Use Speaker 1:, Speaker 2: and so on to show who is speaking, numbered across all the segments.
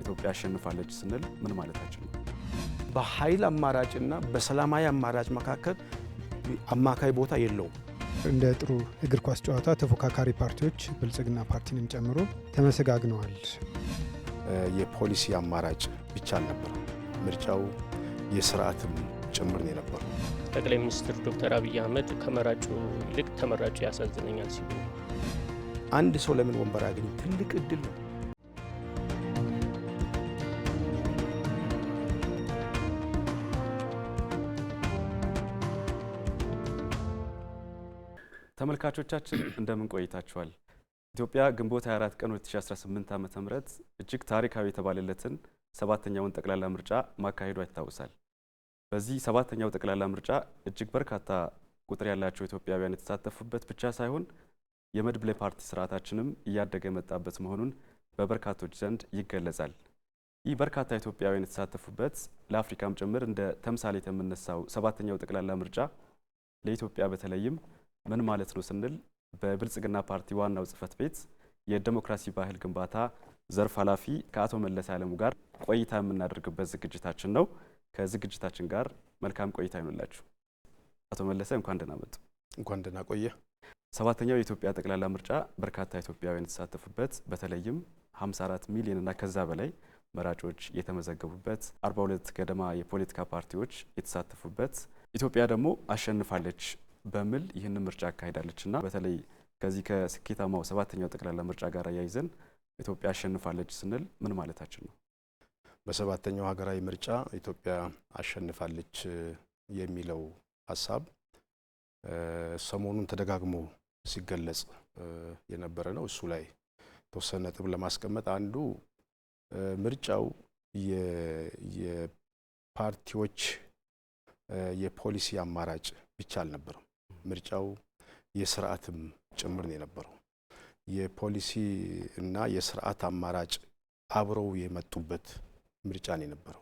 Speaker 1: ኢትዮጵያ አሸንፋለች ስንል ምን ማለታችን ነው?
Speaker 2: በኃይል አማራጭና በሰላማዊ አማራጭ መካከል አማካይ ቦታ የለውም።
Speaker 3: እንደ ጥሩ እግር ኳስ ጨዋታ ተፎካካሪ ፓርቲዎች ብልጽግና ፓርቲንም ጨምሮ ተመሰጋግነዋል።
Speaker 2: የፖሊሲ አማራጭ ብቻ አልነበረም፣ ምርጫው የስርዓትም ጭምር ነው የነበረው።
Speaker 4: ጠቅላይ ሚኒስትር ዶክተር አብይ አህመድ ከመራጩ ይልቅ ተመራጩ ያሳዝነኛል ሲሉ
Speaker 2: አንድ ሰው ለምን ወንበር ያገኝ ትልቅ እድል ነው።
Speaker 1: ተመልካቾቻችን እንደምን ቆይታችኋል? ኢትዮጵያ ግንቦት 24 ቀን 2018 ዓ.ም እጅግ ታሪካዊ የተባለለትን ሰባተኛውን ጠቅላላ ምርጫ ማካሄዷ ይታወሳል። በዚህ ሰባተኛው ጠቅላላ ምርጫ እጅግ በርካታ ቁጥር ያላቸው ኢትዮጵያውያን የተሳተፉበት ብቻ ሳይሆን የመድብለ ፓርቲ ስርዓታችንም እያደገ የመጣበት መሆኑን በበርካቶች ዘንድ ይገለጻል። ይህ በርካታ ኢትዮጵያውያን የተሳተፉበት ለአፍሪካም ጭምር እንደ ተምሳሌት የምነሳው ሰባተኛው ጠቅላላ ምርጫ ለኢትዮጵያ በተለይም ምን ማለት ነው ስንል በብልጽግና ፓርቲ ዋናው ጽህፈት ቤት የዲሞክራሲ ባህል ግንባታ ዘርፍ ኃላፊ ከአቶ መለሰ አለሙ ጋር ቆይታ የምናደርግበት ዝግጅታችን ነው። ከዝግጅታችን ጋር መልካም ቆይታ ይሁንላችሁ። አቶ መለሰ እንኳን ደህና መጡ።
Speaker 2: እንኳን ደህና ቆየ።
Speaker 1: ሰባተኛው የኢትዮጵያ ጠቅላላ ምርጫ በርካታ ኢትዮጵያውያን የተሳተፉበት በተለይም 54 ሚሊዮን እና ከዛ በላይ መራጮች የተመዘገቡበት 42 ገደማ የፖለቲካ ፓርቲዎች የተሳተፉበት ኢትዮጵያ ደግሞ አሸንፋለች በሚል ይህንን ምርጫ አካሂዳለችና በተለይ ከዚህ ከስኬታማው ሰባተኛው ጠቅላላ ምርጫ ጋር ያይዘን ኢትዮጵያ አሸንፋለች ስንል ምን ማለታችን ነው?
Speaker 2: በሰባተኛው ሀገራዊ ምርጫ ኢትዮጵያ አሸንፋለች የሚለው ሐሳብ ሰሞኑን ተደጋግሞ ሲገለጽ የነበረ ነው። እሱ ላይ ተወሰነ ነጥብ ለማስቀመጥ አንዱ ምርጫው የፓርቲዎች የፖሊሲ አማራጭ ብቻ አልነበረም። ምርጫው የስርዓትም ጭምር ነው የነበረው። የፖሊሲ እና የስርዓት አማራጭ አብረው የመጡበት ምርጫ ነው የነበረው።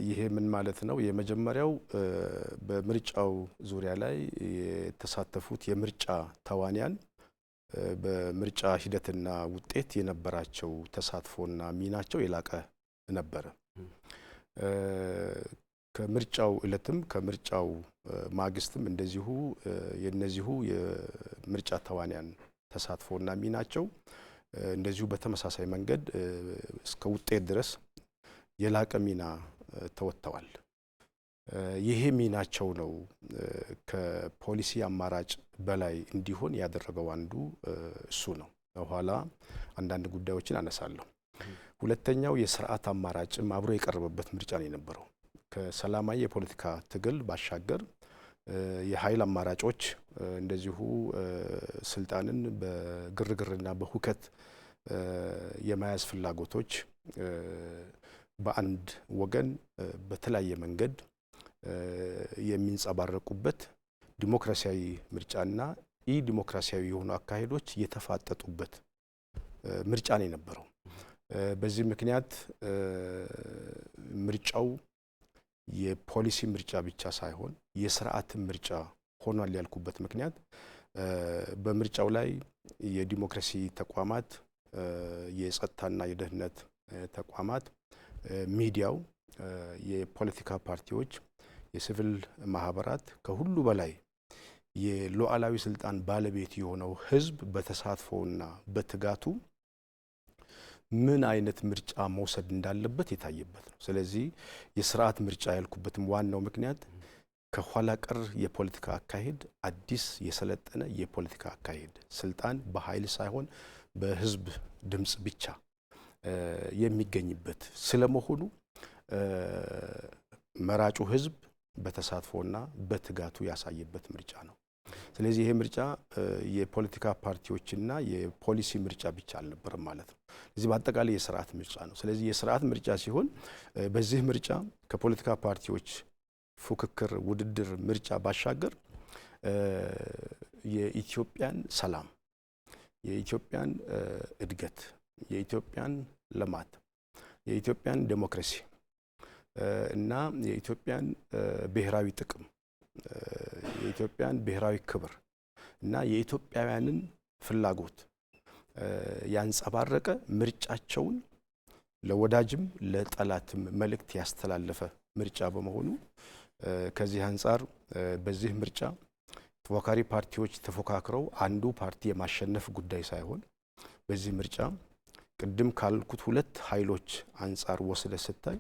Speaker 2: ይሄ ምን ማለት ነው? የመጀመሪያው በምርጫው ዙሪያ ላይ የተሳተፉት የምርጫ ተዋንያን በምርጫ ሂደትና ውጤት የነበራቸው ተሳትፎና ሚናቸው የላቀ ነበረ። ከምርጫው ዕለትም ከምርጫው ማግስትም እንደዚሁ የነዚሁ የምርጫ ተዋንያን ተሳትፎና ሚናቸው እንደዚሁ በተመሳሳይ መንገድ እስከ ውጤት ድረስ የላቀ ሚና ተወጥተዋል። ይሄ ሚናቸው ነው ከፖሊሲ አማራጭ በላይ እንዲሆን ያደረገው አንዱ እሱ ነው። በኋላ አንዳንድ ጉዳዮችን አነሳለሁ። ሁለተኛው የስርዓት አማራጭም አብሮ የቀረበበት ምርጫ ነው የነበረው። ከሰላማዊ የፖለቲካ ትግል ባሻገር የኃይል አማራጮች እንደዚሁ ስልጣንን በግርግርና በሁከት የመያዝ ፍላጎቶች በአንድ ወገን በተለያየ መንገድ የሚንጸባረቁበት ዲሞክራሲያዊ ምርጫና ኢ ዲሞክራሲያዊ የሆኑ አካሄዶች የተፋጠጡበት ምርጫ ነው የነበረው። በዚህ ምክንያት ምርጫው የፖሊሲ ምርጫ ብቻ ሳይሆን የስርዓት ምርጫ ሆኗል ያልኩበት ምክንያት በምርጫው ላይ የዲሞክራሲ ተቋማት፣ የጸጥታና የደህንነት ተቋማት፣ ሚዲያው፣ የፖለቲካ ፓርቲዎች፣ የሲቪል ማህበራት ከሁሉ በላይ የሉዓላዊ ስልጣን ባለቤት የሆነው ህዝብ በተሳትፎና በትጋቱ ምን አይነት ምርጫ መውሰድ እንዳለበት የታየበት ነው። ስለዚህ የስርዓት ምርጫ ያልኩበትም ዋናው ምክንያት ከኋላ ቀር የፖለቲካ አካሄድ አዲስ የሰለጠነ የፖለቲካ አካሄድ ስልጣን በኃይል ሳይሆን በህዝብ ድምጽ ብቻ የሚገኝበት ስለመሆኑ መራጩ ህዝብ በተሳትፎና በትጋቱ ያሳየበት ምርጫ ነው። ስለዚህ ይሄ ምርጫ የፖለቲካ ፓርቲዎችና የፖሊሲ ምርጫ ብቻ አልነበረም ማለት ነው። ስለዚህ በአጠቃላይ የስርዓት ምርጫ ነው። ስለዚህ የስርዓት ምርጫ ሲሆን በዚህ ምርጫ ከፖለቲካ ፓርቲዎች ፉክክር፣ ውድድር ምርጫ ባሻገር የኢትዮጵያን ሰላም፣ የኢትዮጵያን እድገት፣ የኢትዮጵያን ልማት፣ የኢትዮጵያን ዴሞክራሲ እና የኢትዮጵያን ብሔራዊ ጥቅም፣ የኢትዮጵያን ብሔራዊ ክብር እና የኢትዮጵያውያንን ፍላጎት ያንጸባረቀ ምርጫቸውን ለወዳጅም ለጠላትም መልእክት ያስተላለፈ ምርጫ በመሆኑ ከዚህ አንጻር በዚህ ምርጫ ተፎካካሪ ፓርቲዎች ተፎካክረው አንዱ ፓርቲ የማሸነፍ ጉዳይ ሳይሆን በዚህ ምርጫ ቅድም ካልኩት ሁለት ኃይሎች አንጻር ወስደ ስታይ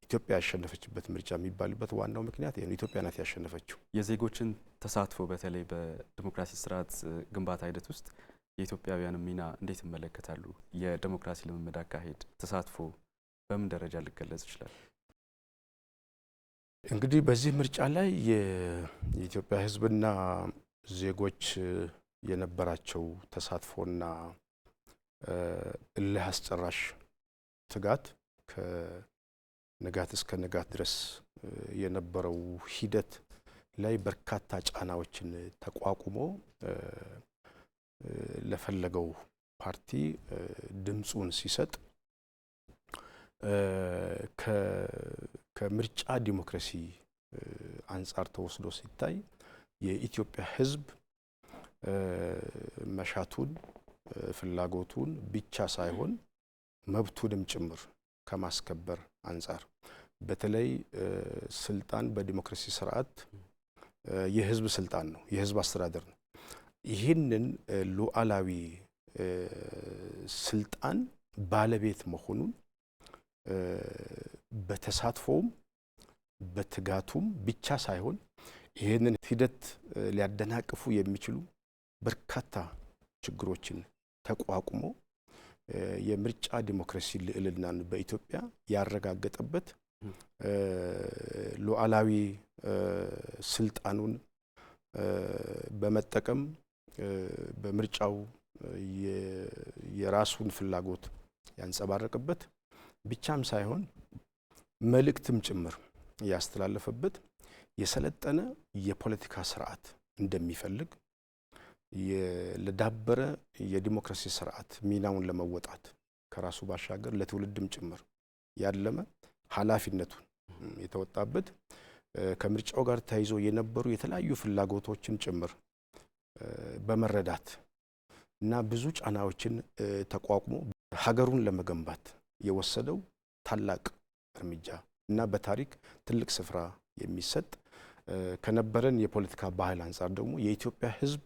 Speaker 2: ኢትዮጵያ ያሸነፈችበት ምርጫ የሚባልበት ዋናው ምክንያት ይሄ ነው። ኢትዮጵያ ናት ያሸነፈችው።
Speaker 1: የዜጎችን ተሳትፎ በተለይ በዲሞክራሲ ስርዓት ግንባታ ሂደት ውስጥ የኢትዮጵያውያን ሚና እንዴት ይመለከታሉ? የዲሞክራሲ ልምምድ አካሄድ ተሳትፎ በምን ደረጃ ሊገለጽ ይችላል?
Speaker 2: እንግዲህ በዚህ ምርጫ ላይ የኢትዮጵያ ሕዝብና ዜጎች የነበራቸው ተሳትፎና እልህ አስጨራሽ ትጋት ከንጋት እስከ ንጋት ድረስ የነበረው ሂደት ላይ በርካታ ጫናዎችን ተቋቁሞ ለፈለገው ፓርቲ ድምጹን ሲሰጥ ከምርጫ ዲሞክራሲ አንጻር ተወስዶ ሲታይ የኢትዮጵያ ሕዝብ መሻቱን ፍላጎቱን ብቻ ሳይሆን መብቱንም ጭምር ከማስከበር አንጻር በተለይ ስልጣን በዲሞክራሲ ስርዓት የህዝብ ስልጣን ነው፣ የህዝብ አስተዳደር ነው። ይህንን ሉዓላዊ ስልጣን ባለቤት መሆኑን በተሳትፎም በትጋቱም ብቻ ሳይሆን ይህንን ሂደት ሊያደናቅፉ የሚችሉ በርካታ ችግሮችን ተቋቁሞ የምርጫ ዲሞክራሲ ልዕልናን በኢትዮጵያ ያረጋገጠበት ሉዓላዊ ስልጣኑን በመጠቀም በምርጫው የራሱን ፍላጎት ያንጸባረቀበት ብቻም ሳይሆን መልእክትም ጭምር ያስተላለፈበት የሰለጠነ የፖለቲካ ስርዓት እንደሚፈልግ ለዳበረ የዲሞክራሲ ስርዓት ሚናውን ለመወጣት ከራሱ ባሻገር ለትውልድም ጭምር ያለመ ኃላፊነቱን የተወጣበት ከምርጫው ጋር ተያይዞ የነበሩ የተለያዩ ፍላጎቶችን ጭምር በመረዳት እና ብዙ ጫናዎችን ተቋቁሞ ሀገሩን ለመገንባት የወሰደው ታላቅ እርምጃ እና በታሪክ ትልቅ ስፍራ የሚሰጥ ከነበረን የፖለቲካ ባህል አንጻር ደግሞ የኢትዮጵያ ሕዝብ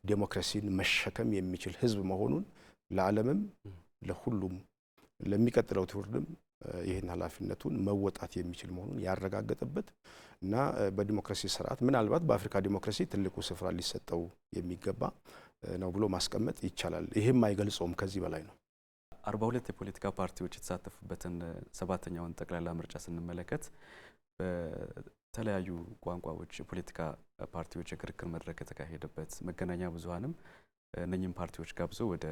Speaker 2: ዴሞክራሲን መሸከም የሚችል ሕዝብ መሆኑን ለዓለምም ለሁሉም ለሚቀጥለው ትውልድም ይህን ኃላፊነቱን መወጣት የሚችል መሆኑን ያረጋገጠበት እና በዲሞክራሲ ስርዓት ምናልባት በአፍሪካ ዲሞክራሲ ትልቁ ስፍራ ሊሰጠው የሚገባ ነው ብሎ ማስቀመጥ ይቻላል። ይህም አይገልጸውም፣ ከዚህ በላይ ነው።
Speaker 1: 42 የፖለቲካ ፓርቲዎች የተሳተፉበትን ሰባተኛውን ጠቅላላ ምርጫ ስንመለከት በተለያዩ ቋንቋዎች የፖለቲካ ፓርቲዎች የክርክር መድረክ የተካሄደበት መገናኛ ብዙሃንም እነኚህም ፓርቲዎች ጋብዞ ወደ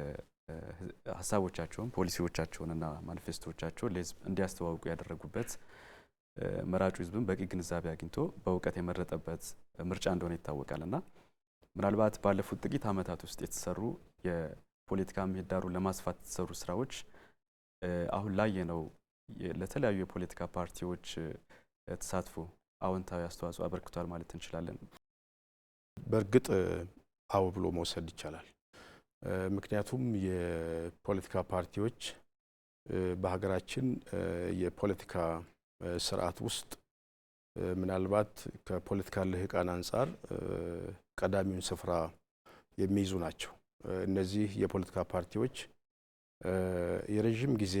Speaker 1: ሀሳቦቻቸውን ፖሊሲዎቻቸውንና ማኒፌስቶቻቸውን ለህዝብ እንዲያስተዋውቁ ያደረጉበት መራጩ ህዝብም በቂ ግንዛቤ አግኝቶ በእውቀት የመረጠበት ምርጫ እንደሆነ ይታወቃልና ምናልባት ባለፉት ጥቂት ዓመታት ውስጥ የተሰሩ የፖለቲካ ምህዳሩን ለማስፋት የተሰሩ ስራዎች አሁን ላይ ነው ለተለያዩ የፖለቲካ ፓርቲዎች ተሳትፎ አዎንታዊ አስተዋጽኦ አበርክቷል ማለት እንችላለን።
Speaker 2: በእርግጥ አዎ ብሎ መውሰድ ይቻላል። ምክንያቱም የፖለቲካ ፓርቲዎች በሀገራችን የፖለቲካ ስርዓት ውስጥ ምናልባት ከፖለቲካ ልሂቃን አንጻር ቀዳሚውን ስፍራ የሚይዙ ናቸው። እነዚህ የፖለቲካ ፓርቲዎች የረጅም ጊዜ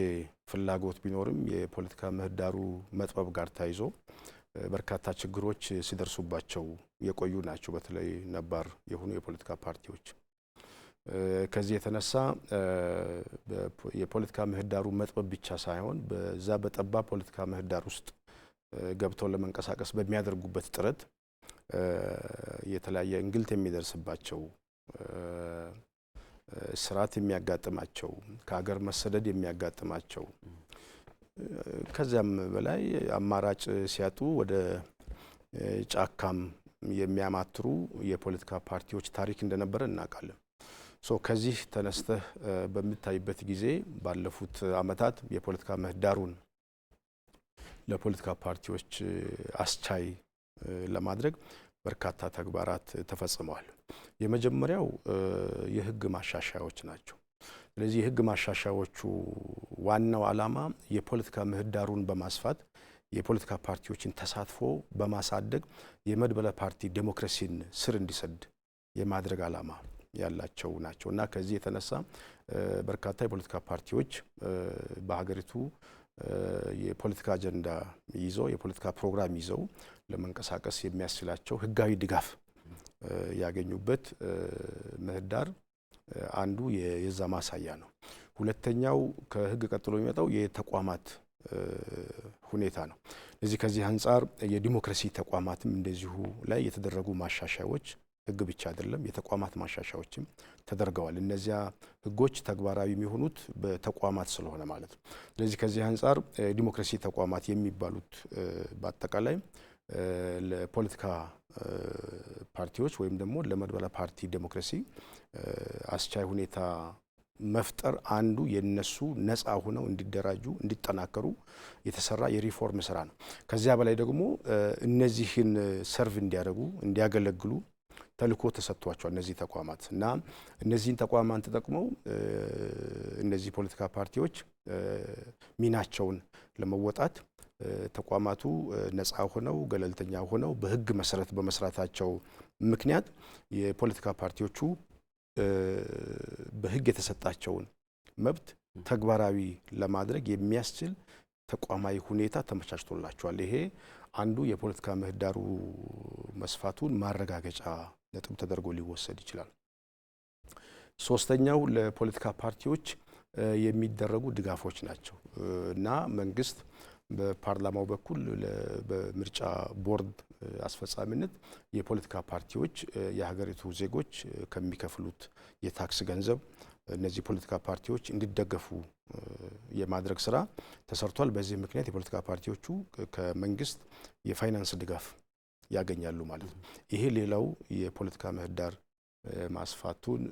Speaker 2: ፍላጎት ቢኖርም የፖለቲካ ምህዳሩ መጥበብ ጋር ተያይዞ በርካታ ችግሮች ሲደርሱባቸው የቆዩ ናቸው። በተለይ ነባር የሆኑ የፖለቲካ ፓርቲዎች ከዚህ የተነሳ የፖለቲካ ምህዳሩ መጥበብ ብቻ ሳይሆን በዛ በጠባብ ፖለቲካ ምህዳር ውስጥ ገብተው ለመንቀሳቀስ በሚያደርጉበት ጥረት የተለያየ እንግልት የሚደርስባቸው፣ ስርዓት የሚያጋጥማቸው፣ ከሀገር መሰደድ የሚያጋጥማቸው ከዚያም በላይ አማራጭ ሲያጡ ወደ ጫካም የሚያማትሩ የፖለቲካ ፓርቲዎች ታሪክ እንደነበረ እናውቃለን። ከዚህ ተነስተህ በሚታይበት ጊዜ ባለፉት ዓመታት የፖለቲካ ምህዳሩን ለፖለቲካ ፓርቲዎች አስቻይ ለማድረግ በርካታ ተግባራት ተፈጽመዋል። የመጀመሪያው የህግ ማሻሻያዎች ናቸው። ስለዚህ የህግ ማሻሻያዎቹ ዋናው ዓላማ የፖለቲካ ምህዳሩን በማስፋት የፖለቲካ ፓርቲዎችን ተሳትፎ በማሳደግ የመድበለ ፓርቲ ዴሞክራሲን ስር እንዲሰድ የማድረግ ዓላማ ያላቸው ናቸው እና ከዚህ የተነሳ በርካታ የፖለቲካ ፓርቲዎች በሀገሪቱ የፖለቲካ አጀንዳ ይዘው የፖለቲካ ፕሮግራም ይዘው ለመንቀሳቀስ የሚያስችላቸው ህጋዊ ድጋፍ ያገኙበት ምህዳር አንዱ የዛ ማሳያ ነው። ሁለተኛው ከህግ ቀጥሎ የሚመጣው የተቋማት ሁኔታ ነው። ስለዚህ ከዚህ አንጻር የዲሞክራሲ ተቋማትም እንደዚሁ ላይ የተደረጉ ማሻሻያዎች ህግ ብቻ አይደለም የተቋማት ማሻሻያዎችም ተደርገዋል። እነዚያ ህጎች ተግባራዊ የሚሆኑት በተቋማት ስለሆነ ማለት ነው። ስለዚህ ከዚህ አንጻር ዲሞክራሲ ተቋማት የሚባሉት በአጠቃላይ ለፖለቲካ ፓርቲዎች ወይም ደግሞ ለመድበለ ፓርቲ ዴሞክራሲ አስቻይ ሁኔታ መፍጠር አንዱ የነሱ ነፃ ሆነው እንዲደራጁ እንዲጠናከሩ የተሰራ የሪፎርም ስራ ነው። ከዚያ በላይ ደግሞ እነዚህን ሰርቭ እንዲያደርጉ እንዲያገለግሉ ተልእኮ ተሰጥቷቸዋል እነዚህ ተቋማት እና እነዚህን ተቋማት ተጠቅመው እነዚህ ፖለቲካ ፓርቲዎች ሚናቸውን ለመወጣት ተቋማቱ ነፃ ሆነው ገለልተኛ ሆነው በህግ መሰረት በመስራታቸው ምክንያት የፖለቲካ ፓርቲዎቹ በህግ የተሰጣቸውን መብት ተግባራዊ ለማድረግ የሚያስችል ተቋማዊ ሁኔታ ተመቻችቶላቸዋል። ይሄ አንዱ የፖለቲካ ምህዳሩ መስፋቱን ማረጋገጫ ነጥብ ተደርጎ ሊወሰድ ይችላል። ሶስተኛው ለፖለቲካ ፓርቲዎች የሚደረጉ ድጋፎች ናቸው እና መንግስት በፓርላማው በኩል በምርጫ ቦርድ አስፈጻሚነት የፖለቲካ ፓርቲዎች የሀገሪቱ ዜጎች ከሚከፍሉት የታክስ ገንዘብ እነዚህ ፖለቲካ ፓርቲዎች እንዲደገፉ የማድረግ ስራ ተሰርቷል። በዚህ ምክንያት የፖለቲካ ፓርቲዎቹ ከመንግስት የፋይናንስ ድጋፍ ያገኛሉ ማለት ነው። ይሄ ሌላው የፖለቲካ ምህዳር ማስፋቱን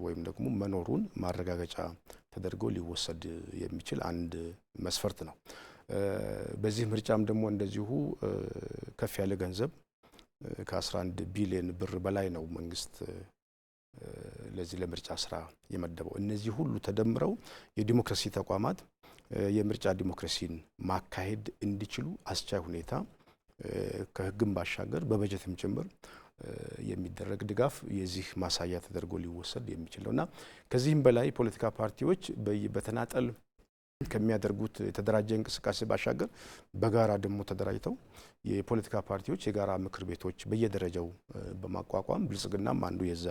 Speaker 2: ወይም ደግሞ መኖሩን ማረጋገጫ ተደርጎ ሊወሰድ የሚችል አንድ መስፈርት ነው። በዚህ ምርጫም ደግሞ እንደዚሁ ከፍ ያለ ገንዘብ ከ11 ቢሊዮን ብር በላይ ነው መንግስት ለዚህ ለምርጫ ስራ የመደበው። እነዚህ ሁሉ ተደምረው የዲሞክራሲ ተቋማት የምርጫ ዲሞክራሲን ማካሄድ እንዲችሉ አስቻይ ሁኔታ ከህግም ባሻገር በበጀትም ጭምር የሚደረግ ድጋፍ የዚህ ማሳያ ተደርጎ ሊወሰድ የሚችል ነውና ከዚህም በላይ ፖለቲካ ፓርቲዎች በተናጠል ከሚያደርጉት የተደራጀ እንቅስቃሴ ባሻገር በጋራ ደግሞ ተደራጅተው የፖለቲካ ፓርቲዎች የጋራ ምክር ቤቶች በየደረጃው በማቋቋም ብልጽግናም አንዱ የዛ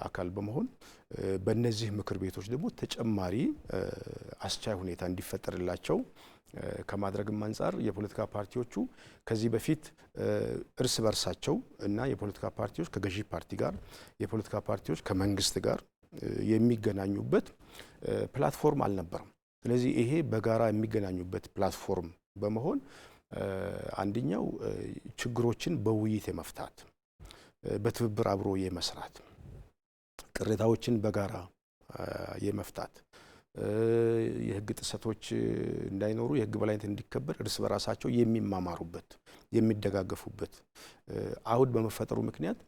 Speaker 2: አካል በመሆን በእነዚህ ምክር ቤቶች ደግሞ ተጨማሪ አስቻይ ሁኔታ እንዲፈጠርላቸው ከማድረግም አንጻር የፖለቲካ ፓርቲዎቹ ከዚህ በፊት እርስ በርሳቸው እና የፖለቲካ ፓርቲዎች ከገዢ ፓርቲ ጋር የፖለቲካ ፓርቲዎች ከመንግስት ጋር የሚገናኙበት ፕላትፎርም አልነበረም። ስለዚህ ይሄ በጋራ የሚገናኙበት ፕላትፎርም በመሆን አንደኛው ችግሮችን በውይይት የመፍታት በትብብር አብሮ የመስራት ቅሬታዎችን በጋራ የመፍታት የህግ ጥሰቶች እንዳይኖሩ የህግ በላይነት እንዲከበር እርስ በራሳቸው የሚማማሩበት የሚደጋገፉበት አውድ በመፈጠሩ ምክንያት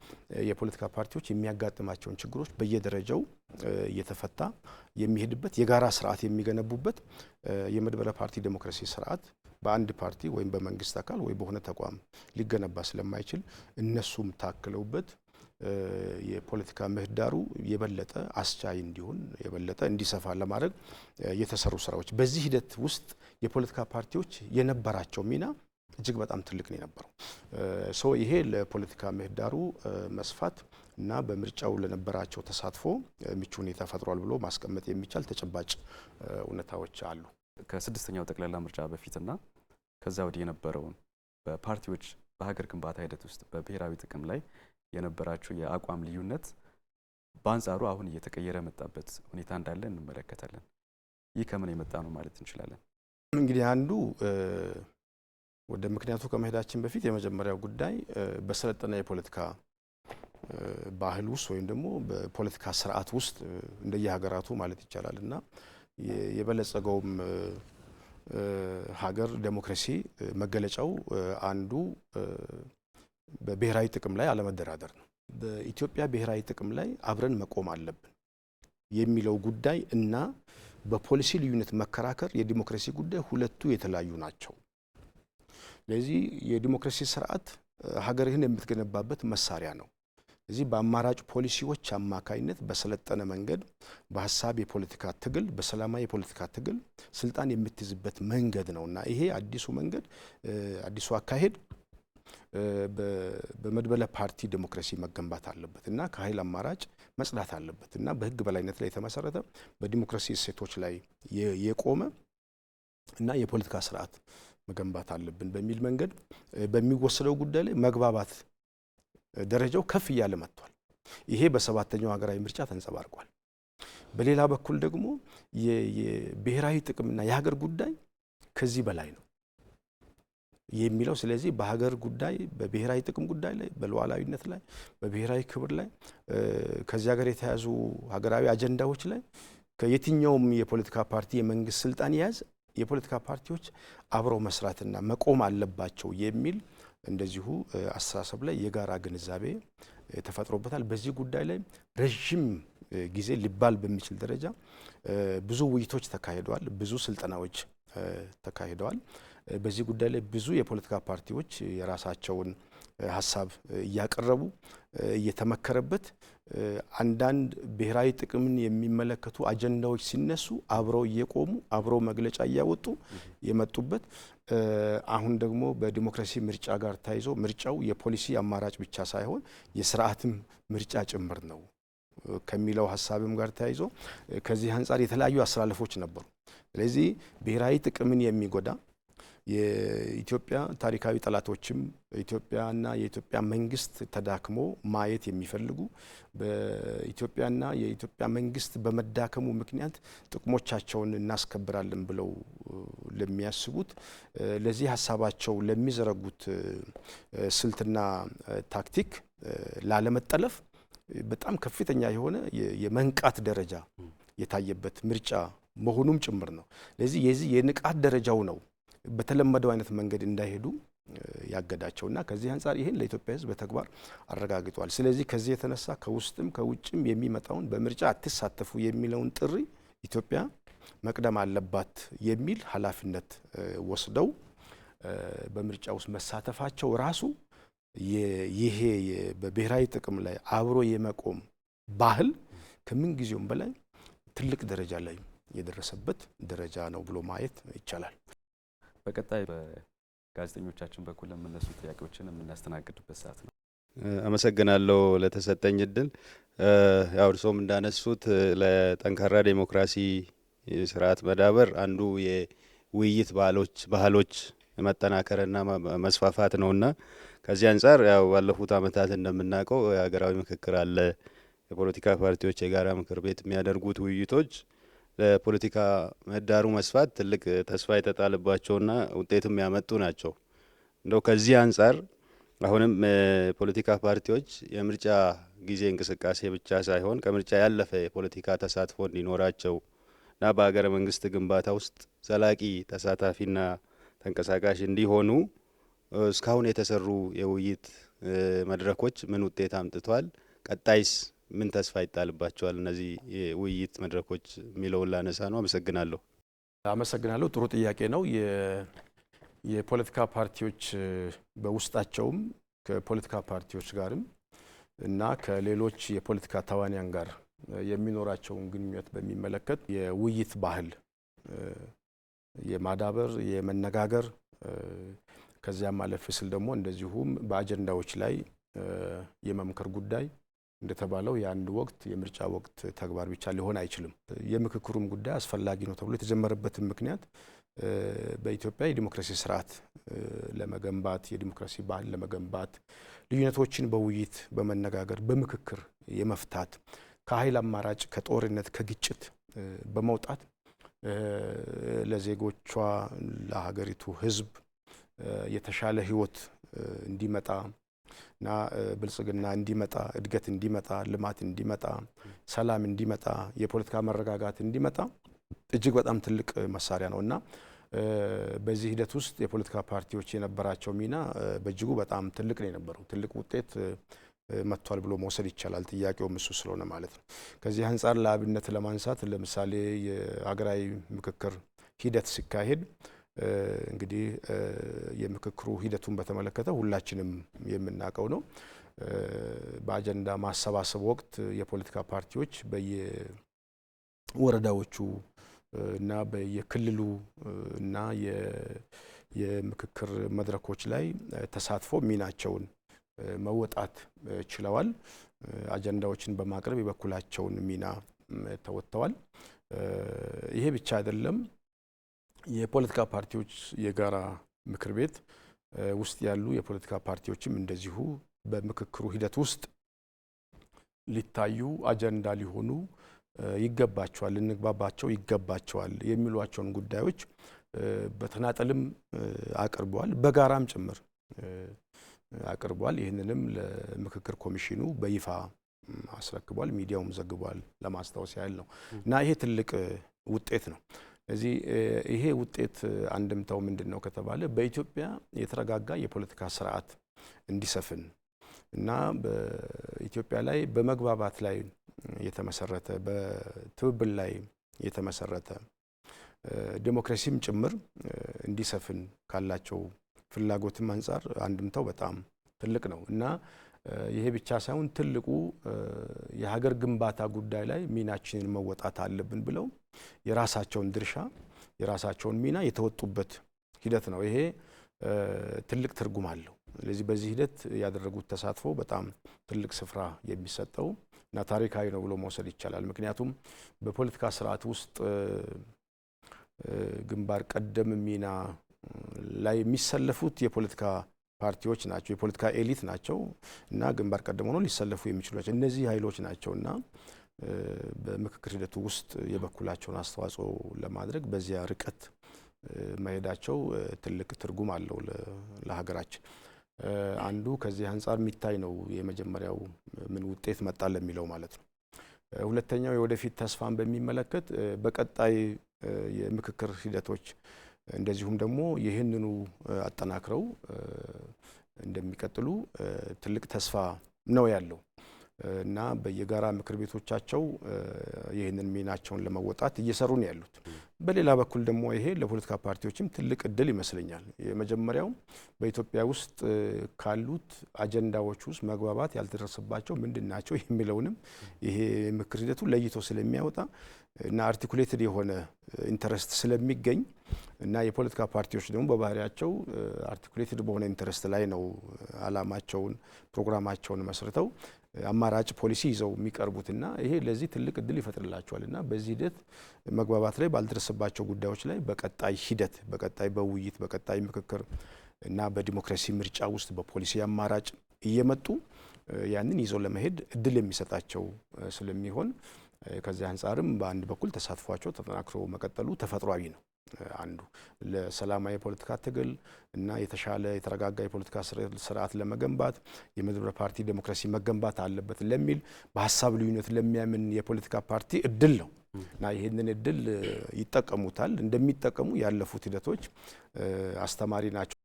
Speaker 2: የፖለቲካ ፓርቲዎች የሚያጋጥማቸውን ችግሮች በየደረጃው እየተፈታ የሚሄድበት የጋራ ስርዓት የሚገነቡበት የመድበለ ፓርቲ ዴሞክራሲ ስርዓት በአንድ ፓርቲ ወይም በመንግስት አካል ወይ በሆነ ተቋም ሊገነባ ስለማይችል እነሱም ታክለውበት የፖለቲካ ምህዳሩ የበለጠ አስቻይ እንዲሆን የበለጠ እንዲሰፋ ለማድረግ የተሰሩ ስራዎች በዚህ ሂደት ውስጥ የፖለቲካ ፓርቲዎች የነበራቸው ሚና እጅግ በጣም ትልቅ ነው የነበረው። ይሄ ለፖለቲካ ምህዳሩ መስፋት እና በምርጫው ለነበራቸው ተሳትፎ ምቹ ሁኔታ ፈጥሯል ብሎ ማስቀመጥ የሚቻል ተጨባጭ እውነታዎች አሉ።
Speaker 1: ከስድስተኛው ጠቅላላ ምርጫ በፊትና ከዛ ወዲህ የነበረውን በፓርቲዎች በሀገር ግንባታ ሂደት ውስጥ በብሔራዊ ጥቅም ላይ የነበራቸው የአቋም ልዩነት በአንጻሩ አሁን እየተቀየረ መጣበት ሁኔታ እንዳለ እንመለከታለን። ይህ ከምን የመጣ ነው ማለት እንችላለን?
Speaker 2: እንግዲህ አንዱ ወደ ምክንያቱ ከመሄዳችን በፊት የመጀመሪያው ጉዳይ በሰለጠነ የፖለቲካ ባህል ውስጥ ወይም ደግሞ በፖለቲካ ስርዓት ውስጥ እንደየሀገራቱ ማለት ይቻላልና የበለጸገውም ሀገር ዴሞክራሲ መገለጫው አንዱ በብሔራዊ ጥቅም ላይ አለመደራደር ነው። በኢትዮጵያ ብሔራዊ ጥቅም ላይ አብረን መቆም አለብን። የሚለው ጉዳይ እና በፖሊሲ ልዩነት መከራከር የዲሞክራሲ ጉዳይ ሁለቱ የተለያዩ ናቸው። ስለዚህ የዲሞክራሲ ስርዓት ሀገርህን የምትገነባበት መሳሪያ ነው። ስለዚህ በአማራጭ ፖሊሲዎች አማካይነት በሰለጠነ መንገድ በሀሳብ የፖለቲካ ትግል፣ በሰላማዊ የፖለቲካ ትግል ስልጣን የምትይዝበት መንገድ ነውና ይሄ አዲሱ መንገድ አዲሱ አካሄድ በመድበለ ፓርቲ ዲሞክራሲ መገንባት አለበት እና ከኃይል አማራጭ መጽዳት አለበት እና በህግ በላይነት ላይ የተመሰረተ በዲሞክራሲ እሴቶች ላይ የቆመ እና የፖለቲካ ስርዓት መገንባት አለብን በሚል መንገድ በሚወሰደው ጉዳይ ላይ መግባባት ደረጃው ከፍ እያለ መጥቷል። ይሄ በሰባተኛው ሀገራዊ ምርጫ ተንጸባርቋል። በሌላ በኩል ደግሞ የብሔራዊ ጥቅምና የሀገር ጉዳይ ከዚህ በላይ ነው የሚለው ስለዚህ በሀገር ጉዳይ በብሔራዊ ጥቅም ጉዳይ ላይ በሉዓላዊነት ላይ በብሔራዊ ክብር ላይ ከዚህ ሀገር የተያዙ ሀገራዊ አጀንዳዎች ላይ ከየትኛውም የፖለቲካ ፓርቲ የመንግስት ስልጣን የያዘ የፖለቲካ ፓርቲዎች አብረው መስራትና መቆም አለባቸው የሚል እንደዚሁ አስተሳሰብ ላይ የጋራ ግንዛቤ ተፈጥሮበታል። በዚህ ጉዳይ ላይ ረጅም ጊዜ ሊባል በሚችል ደረጃ ብዙ ውይይቶች ተካሂደዋል፣ ብዙ ስልጠናዎች ተካሂደዋል። በዚህ ጉዳይ ላይ ብዙ የፖለቲካ ፓርቲዎች የራሳቸውን ሀሳብ እያቀረቡ እየተመከረበት አንዳንድ ብሔራዊ ጥቅምን የሚመለከቱ አጀንዳዎች ሲነሱ አብረው እየቆሙ አብረው መግለጫ እያወጡ የመጡበት አሁን ደግሞ በዲሞክራሲ ምርጫ ጋር ተያይዞ ምርጫው የፖሊሲ አማራጭ ብቻ ሳይሆን የስርዓትም ምርጫ ጭምር ነው ከሚለው ሀሳብም ጋር ተያይዞ ከዚህ አንጻር የተለያዩ አስተላለፎች ነበሩ። ስለዚህ ብሔራዊ ጥቅምን የሚጎዳ የኢትዮጵያ ታሪካዊ ጠላቶችም ኢትዮጵያና የኢትዮጵያ መንግስት ተዳክሞ ማየት የሚፈልጉ በኢትዮጵያና የኢትዮጵያ መንግስት በመዳከሙ ምክንያት ጥቅሞቻቸውን እናስከብራለን ብለው ለሚያስቡት ለዚህ ሀሳባቸው ለሚዘረጉት ስልትና ታክቲክ ላለመጠለፍ በጣም ከፍተኛ የሆነ የመንቃት ደረጃ የታየበት ምርጫ መሆኑም ጭምር ነው። ስለዚህ የዚህ የንቃት ደረጃው ነው በተለመደው አይነት መንገድ እንዳይሄዱ ያገዳቸውና ከዚህ አንጻር ይሄን ለኢትዮጵያ ሕዝብ በተግባር አረጋግጧል። ስለዚህ ከዚህ የተነሳ ከውስጥም ከውጭም የሚመጣውን በምርጫ አትሳተፉ የሚለውን ጥሪ ኢትዮጵያ መቅደም አለባት የሚል ኃላፊነት ወስደው በምርጫ ውስጥ መሳተፋቸው ራሱ ይሄ በብሔራዊ ጥቅም ላይ አብሮ የመቆም ባህል ከምን ጊዜውም በላይ ትልቅ ደረጃ ላይ የደረሰበት ደረጃ ነው ብሎ ማየት ይቻላል።
Speaker 1: በቀጣይ በጋዜጠኞቻችን በኩል ለሚነሱ ጥያቄዎችን የምናስተናግድበት ሰዓት ነው።
Speaker 5: አመሰግናለሁ ለተሰጠኝ እድል። ያው እርሶም እንዳነሱት ለጠንካራ ዴሞክራሲ ስርዓት መዳበር አንዱ የውይይት ባህሎች መጠናከርና መስፋፋት ነውና ከዚህ አንጻር ያው ባለፉት አመታት እንደምናውቀው የሀገራዊ ምክክር አለ። የፖለቲካ ፓርቲዎች የጋራ ምክር ቤት የሚያደርጉት ውይይቶች ለፖለቲካ ምህዳሩ መስፋት ትልቅ ተስፋ የተጣለባቸውና ውጤትም ያመጡ ናቸው። እንደው ከዚህ አንጻር አሁንም ፖለቲካ ፓርቲዎች የምርጫ ጊዜ እንቅስቃሴ ብቻ ሳይሆን ከምርጫ ያለፈ የፖለቲካ ተሳትፎ እንዲኖራቸውና በሀገረ መንግስት ግንባታ ውስጥ ዘላቂ ተሳታፊና ተንቀሳቃሽ እንዲሆኑ እስካሁን የተሰሩ የውይይት መድረኮች ምን ውጤት አምጥቷል? ቀጣይስ ምን ተስፋ ይጣልባቸዋል? እነዚህ የውይይት መድረኮች የሚለውን ላነሳ ነው። አመሰግናለሁ።
Speaker 2: ጥሩ ጥያቄ ነው። የፖለቲካ ፓርቲዎች በውስጣቸውም ከፖለቲካ ፓርቲዎች ጋርም እና ከሌሎች የፖለቲካ ተዋንያን ጋር የሚኖራቸውን ግንኙነት በሚመለከት የውይይት ባህል የማዳበር የመነጋገር ከዚያም ማለፍ ሲል ደግሞ እንደዚሁም በአጀንዳዎች ላይ የመምከር ጉዳይ እንደተባለው የአንድ ወቅት የምርጫ ወቅት ተግባር ብቻ ሊሆን አይችልም። የምክክሩም ጉዳይ አስፈላጊ ነው ተብሎ የተጀመረበትን ምክንያት በኢትዮጵያ የዲሞክራሲ ስርዓት ለመገንባት የዲሞክራሲ ባህል ለመገንባት ልዩነቶችን በውይይት በመነጋገር በምክክር የመፍታት ከኃይል አማራጭ ከጦርነት ከግጭት በመውጣት ለዜጎቿ ለሀገሪቱ ሕዝብ የተሻለ ህይወት እንዲመጣ እና ብልጽግና እንዲመጣ እድገት እንዲመጣ ልማት እንዲመጣ ሰላም እንዲመጣ የፖለቲካ መረጋጋት እንዲመጣ እጅግ በጣም ትልቅ መሳሪያ ነውና በዚህ ሂደት ውስጥ የፖለቲካ ፓርቲዎች የነበራቸው ሚና በእጅጉ በጣም ትልቅ ነው የነበረው። ትልቅ ውጤት መጥቷል ብሎ መውሰድ ይቻላል። ጥያቄውም እሱ ስለሆነ ማለት ነው። ከዚህ አንጻር ለአብነት ለማንሳት ለምሳሌ የሀገራዊ ምክክር ሂደት ሲካሄድ እንግዲህ የምክክሩ ሂደቱን በተመለከተ ሁላችንም የምናውቀው ነው። በአጀንዳ ማሰባሰብ ወቅት የፖለቲካ ፓርቲዎች በየወረዳዎቹ እና በየክልሉ እና የምክክር መድረኮች ላይ ተሳትፎ ሚናቸውን መወጣት ችለዋል። አጀንዳዎችን በማቅረብ የበኩላቸውን ሚና ተወጥተዋል። ይሄ ብቻ አይደለም። የፖለቲካ ፓርቲዎች የጋራ ምክር ቤት ውስጥ ያሉ የፖለቲካ ፓርቲዎችም እንደዚሁ በምክክሩ ሂደት ውስጥ ሊታዩ አጀንዳ ሊሆኑ ይገባቸዋል፣ ልንግባባቸው ይገባቸዋል የሚሏቸውን ጉዳዮች በተናጠልም አቅርበዋል፣ በጋራም ጭምር አቅርበዋል። ይህንንም ለምክክር ኮሚሽኑ በይፋ አስረክቧል። ሚዲያውም ዘግቧል። ለማስታወስ ያህል ነው እና ይሄ ትልቅ ውጤት ነው። ስለዚህ ይሄ ውጤት አንድምታው ምንድን ነው ከተባለ በኢትዮጵያ የተረጋጋ የፖለቲካ ስርዓት እንዲሰፍን እና በኢትዮጵያ ላይ በመግባባት ላይ የተመሰረተ በትብብር ላይ የተመሰረተ ዲሞክራሲም ጭምር እንዲሰፍን ካላቸው ፍላጎትም አንጻር አንድምታው በጣም ትልቅ ነው እና ይሄ ብቻ ሳይሆን ትልቁ የሀገር ግንባታ ጉዳይ ላይ ሚናችንን መወጣት አለብን ብለው የራሳቸውን ድርሻ የራሳቸውን ሚና የተወጡበት ሂደት ነው። ይሄ ትልቅ ትርጉም አለው። ስለዚህ በዚህ ሂደት ያደረጉት ተሳትፎ በጣም ትልቅ ስፍራ የሚሰጠው እና ታሪካዊ ነው ብሎ መውሰድ ይቻላል። ምክንያቱም በፖለቲካ ስርዓት ውስጥ ግንባር ቀደም ሚና ላይ የሚሰለፉት የፖለቲካ ፓርቲዎች ናቸው፣ የፖለቲካ ኤሊት ናቸው እና ግንባር ቀደም ሆነው ሊሰለፉ የሚችሉ ናቸው። እነዚህ ኃይሎች ናቸው እና በምክክር ሂደቱ ውስጥ የበኩላቸውን አስተዋጽኦ ለማድረግ በዚያ ርቀት መሄዳቸው ትልቅ ትርጉም አለው ለሀገራችን። አንዱ ከዚህ አንጻር የሚታይ ነው። የመጀመሪያው ምን ውጤት መጣ ለሚለው ማለት ነው። ሁለተኛው የወደፊት ተስፋን በሚመለከት በቀጣይ የምክክር ሂደቶች እንደዚሁም ደግሞ ይህንኑ አጠናክረው እንደሚቀጥሉ ትልቅ ተስፋ ነው ያለው እና በየጋራ ምክር ቤቶቻቸው ይህንን ሚናቸውን ለመወጣት እየሰሩ ነው ያሉት። በሌላ በኩል ደግሞ ይሄ ለፖለቲካ ፓርቲዎችም ትልቅ እድል ይመስለኛል። የመጀመሪያው በኢትዮጵያ ውስጥ ካሉት አጀንዳዎች ውስጥ መግባባት ያልተደረሰባቸው ምንድን ናቸው የሚለውንም ይሄ ምክር ሂደቱ ለይቶ ስለሚያወጣ እና አርቲኩሌትድ የሆነ ኢንተረስት ስለሚገኝ እና የፖለቲካ ፓርቲዎች ደግሞ በባህሪያቸው አርቲኩሌትድ በሆነ ኢንተረስት ላይ ነው አላማቸውን ፕሮግራማቸውን መስርተው አማራጭ ፖሊሲ ይዘው የሚቀርቡትና ይሄ ለዚህ ትልቅ እድል ይፈጥርላቸዋል እና በዚህ ሂደት መግባባት ላይ ባልደረሰባቸው ጉዳዮች ላይ በቀጣይ ሂደት በቀጣይ በውይይት በቀጣይ ምክክር እና በዲሞክራሲ ምርጫ ውስጥ በፖሊሲ አማራጭ እየመጡ ያንን ይዘው ለመሄድ እድል የሚሰጣቸው ስለሚሆን ከዚህ አንጻርም በአንድ በኩል ተሳትፏቸው ተጠናክሮ መቀጠሉ ተፈጥሯዊ ነው። አንዱ ለሰላማዊ የፖለቲካ ትግል እና የተሻለ የተረጋጋ የፖለቲካ ስርዓት ለመገንባት የመድብለ ፓርቲ ዴሞክራሲ መገንባት አለበት ለሚል በሀሳብ ልዩነት ለሚያምን የፖለቲካ ፓርቲ እድል ነው እና ይህንን እድል ይጠቀሙታል። እንደሚጠቀሙ ያለፉት ሂደቶች አስተማሪ ናቸው።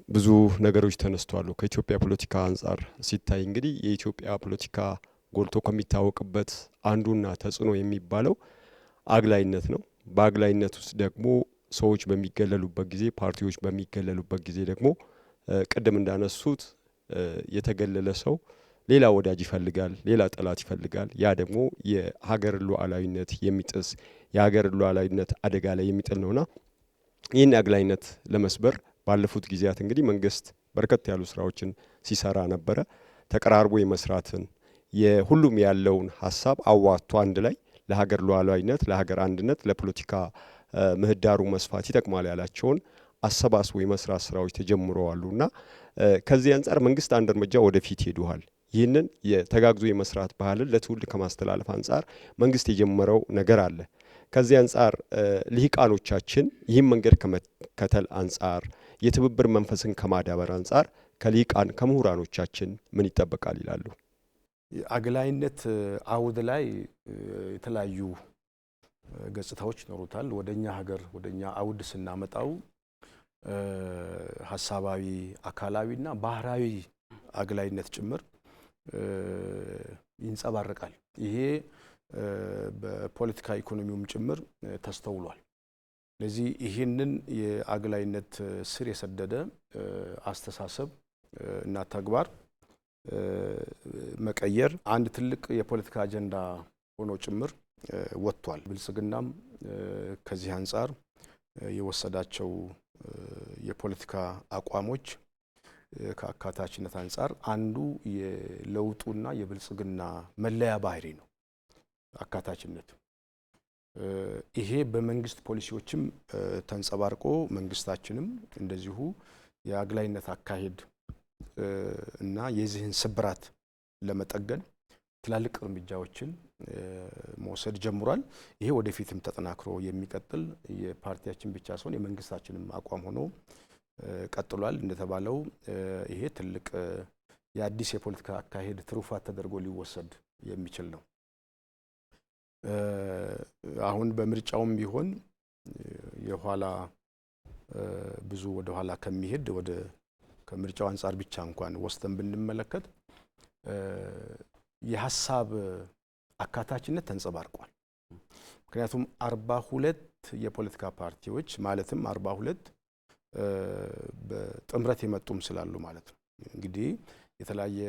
Speaker 6: ብዙ ነገሮች ተነስተዋል። ከኢትዮጵያ ፖለቲካ አንጻር ሲታይ እንግዲህ የኢትዮጵያ ፖለቲካ ጎልቶ ከሚታወቅበት አንዱና ተጽዕኖ የሚባለው አግላይነት ነው። በአግላይነት ውስጥ ደግሞ ሰዎች በሚገለሉበት ጊዜ ፓርቲዎች በሚገለሉበት ጊዜ ደግሞ ቅድም እንዳነሱት የተገለለ ሰው ሌላ ወዳጅ ይፈልጋል፣ ሌላ ጠላት ይፈልጋል። ያ ደግሞ የሀገር ሉዓላዊነት የሚጥስ የሀገር ሉዓላዊነት አደጋ ላይ የሚጥል ነውና ይህን አግላይነት ለመስበር ባለፉት ጊዜያት እንግዲህ መንግስት በርከት ያሉ ስራዎችን ሲሰራ ነበረ። ተቀራርቦ የመስራትን የሁሉም ያለውን ሀሳብ አዋጥቶ አንድ ላይ ለሀገር ሉዓላዊነት፣ ለሀገር አንድነት፣ ለፖለቲካ ምህዳሩ መስፋት ይጠቅማል ያላቸውን አሰባስቦ የመስራት ስራዎች ተጀምረዋሉና ከዚህ አንጻር መንግስት አንድ እርምጃ ወደፊት ሄዷል። ይህንን የተጋግዞ የመስራት ባህልን ለትውልድ ከማስተላለፍ አንጻር መንግስት የጀመረው ነገር አለ። ከዚህ አንጻር ልሂቃኖቻችን ይህን መንገድ ከመከተል አንጻር የትብብር መንፈስን ከማዳበር አንጻር ከልሂቃን ከምሁራኖቻችን ምን ይጠበቃል ይላሉ?
Speaker 2: አግላይነት አውድ ላይ የተለያዩ ገጽታዎች ይኖሩታል። ወደኛ ሀገር ወደኛ አውድ ስናመጣው ሀሳባዊ፣ አካላዊና ባህራዊ አግላይነት ጭምር ይንጸባረቃል። ይሄ በፖለቲካ ኢኮኖሚውም ጭምር ተስተውሏል። ስለዚህ ይህንን የአግላይነት ስር የሰደደ አስተሳሰብ እና ተግባር መቀየር አንድ ትልቅ የፖለቲካ አጀንዳ ሆኖ ጭምር ወጥቷል። ብልጽግናም ከዚህ አንጻር የወሰዳቸው የፖለቲካ አቋሞች ከአካታችነት አንጻር አንዱ የለውጡና የብልጽግና መለያ ባህሪ ነው አካታችነት። ይሄ በመንግስት ፖሊሲዎችም ተንጸባርቆ መንግስታችንም እንደዚሁ የአግላይነት አካሄድ እና የዚህን ስብራት ለመጠገን ትላልቅ እርምጃዎችን መውሰድ ጀምሯል። ይሄ ወደፊትም ተጠናክሮ የሚቀጥል የፓርቲያችን ብቻ ሳይሆን የመንግስታችንም አቋም ሆኖ ቀጥሏል። እንደተባለው ይሄ ትልቅ የአዲስ የፖለቲካ አካሄድ ትሩፋት ተደርጎ ሊወሰድ የሚችል ነው። አሁን በምርጫውም ቢሆን የኋላ ብዙ ወደ ኋላ ከሚሄድ ወደ ከምርጫው አንጻር ብቻ እንኳን ወስተን ብንመለከት የሐሳብ አካታችነት ተንጸባርቋል። ምክንያቱም 42 የፖለቲካ ፓርቲዎች ማለትም 42 በጥምረት የመጡም ስላሉ ማለት ነው። እንግዲህ የተለያየ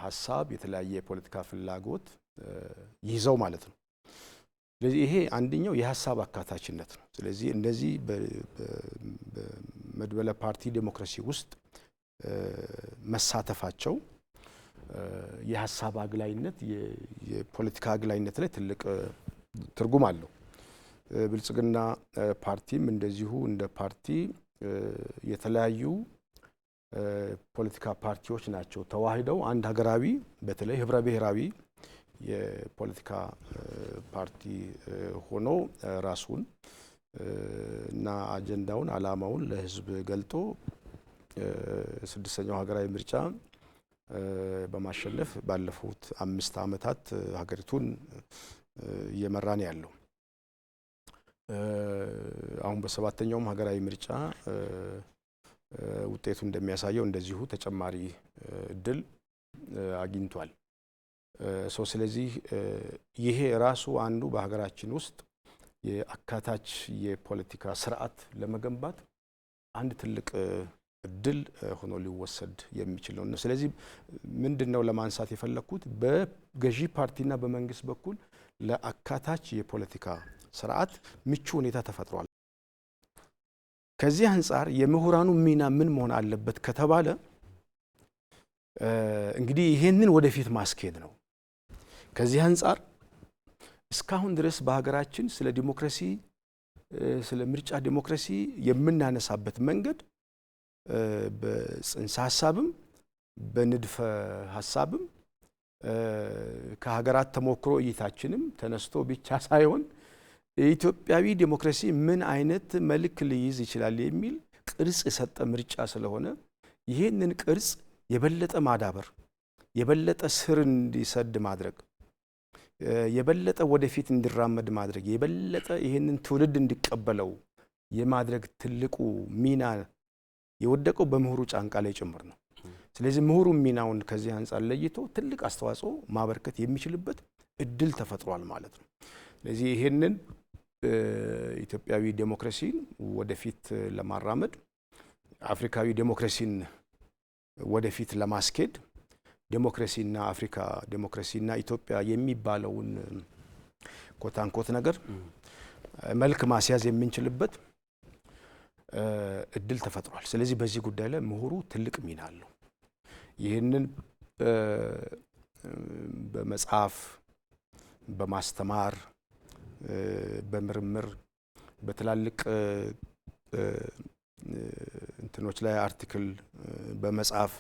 Speaker 2: ሐሳብ የተለያየ የፖለቲካ ፍላጎት ይዘው ማለት ነው። ስለዚህ ይሄ አንደኛው የሐሳብ አካታችነት ነው። ስለዚህ እነዚህ በመድበለ ፓርቲ ዴሞክራሲ ውስጥ መሳተፋቸው የሐሳብ አግላይነት የፖለቲካ አግላይነት ላይ ትልቅ ትርጉም አለው። ብልጽግና ፓርቲም እንደዚሁ እንደ ፓርቲ የተለያዩ ፖለቲካ ፓርቲዎች ናቸው ተዋህደው አንድ ሀገራዊ በተለይ ህብረ ብሔራዊ የፖለቲካ ፓርቲ ሆኖ ራሱን እና አጀንዳውን አላማውን ለህዝብ ገልጦ ስድስተኛው ሀገራዊ ምርጫ በማሸነፍ ባለፉት 5 ዓመታት ሀገሪቱን እየመራን ያለው አሁን በሰባተኛውም ሀገራዊ ምርጫ ውጤቱ እንደሚያሳየው እንደዚሁ ተጨማሪ እድል አግኝቷል። ስለዚህ ይሄ ራሱ አንዱ በሀገራችን ውስጥ የአካታች የፖለቲካ ስርዓት ለመገንባት አንድ ትልቅ እድል ሆኖ ሊወሰድ የሚችል ነው። ስለዚህ ምንድነው ለማንሳት የፈለኩት በገዢ ፓርቲና በመንግስት በኩል ለአካታች የፖለቲካ ስርዓት ምቹ ሁኔታ ተፈጥሯል። ከዚህ አንጻር የምሁራኑ ሚና ምን መሆን አለበት ከተባለ እንግዲህ ይሄንን ወደፊት ማስኬድ ነው። ከዚህ አንጻር እስካሁን ድረስ በሀገራችን ስለ ዲሞክራሲ ስለ ምርጫ ዲሞክራሲ የምናነሳበት መንገድ በጽንሰ ሐሳብም በንድፈ ሐሳብም ከሀገራት ተሞክሮ እይታችንም ተነስቶ ብቻ ሳይሆን የኢትዮጵያዊ ዲሞክራሲ ምን አይነት መልክ ሊይዝ ይችላል የሚል ቅርጽ የሰጠ ምርጫ ስለሆነ ይህንን ቅርጽ የበለጠ ማዳበር የበለጠ ስር እንዲሰድ ማድረግ የበለጠ ወደፊት እንዲራመድ ማድረግ የበለጠ ይህንን ትውልድ እንዲቀበለው የማድረግ ትልቁ ሚና የወደቀው በምሁሩ ጫንቃ ላይ ጭምር ነው። ስለዚህ ምሁሩ ሚናውን ከዚህ አንጻር ለይቶ ትልቅ አስተዋጽኦ ማበርከት የሚችልበት እድል ተፈጥሯል ማለት ነው። ስለዚህ ይሄንን ኢትዮጵያዊ ዴሞክራሲን ወደፊት ለማራመድ አፍሪካዊ ዴሞክራሲን ወደፊት ለማስኬድ ዴሞክራሲና አፍሪካ ዴሞክራሲና ኢትዮጵያ የሚባለውን ኮታንኮት ነገር መልክ ማስያዝ የምንችልበት እድል ተፈጥሯል። ስለዚህ በዚህ ጉዳይ ላይ ምሁሩ ትልቅ ሚና አለው። ይህንን በመጽሐፍ በማስተማር በምርምር በትላልቅ እንትኖች ላይ አርቲክል በመጽሐፍ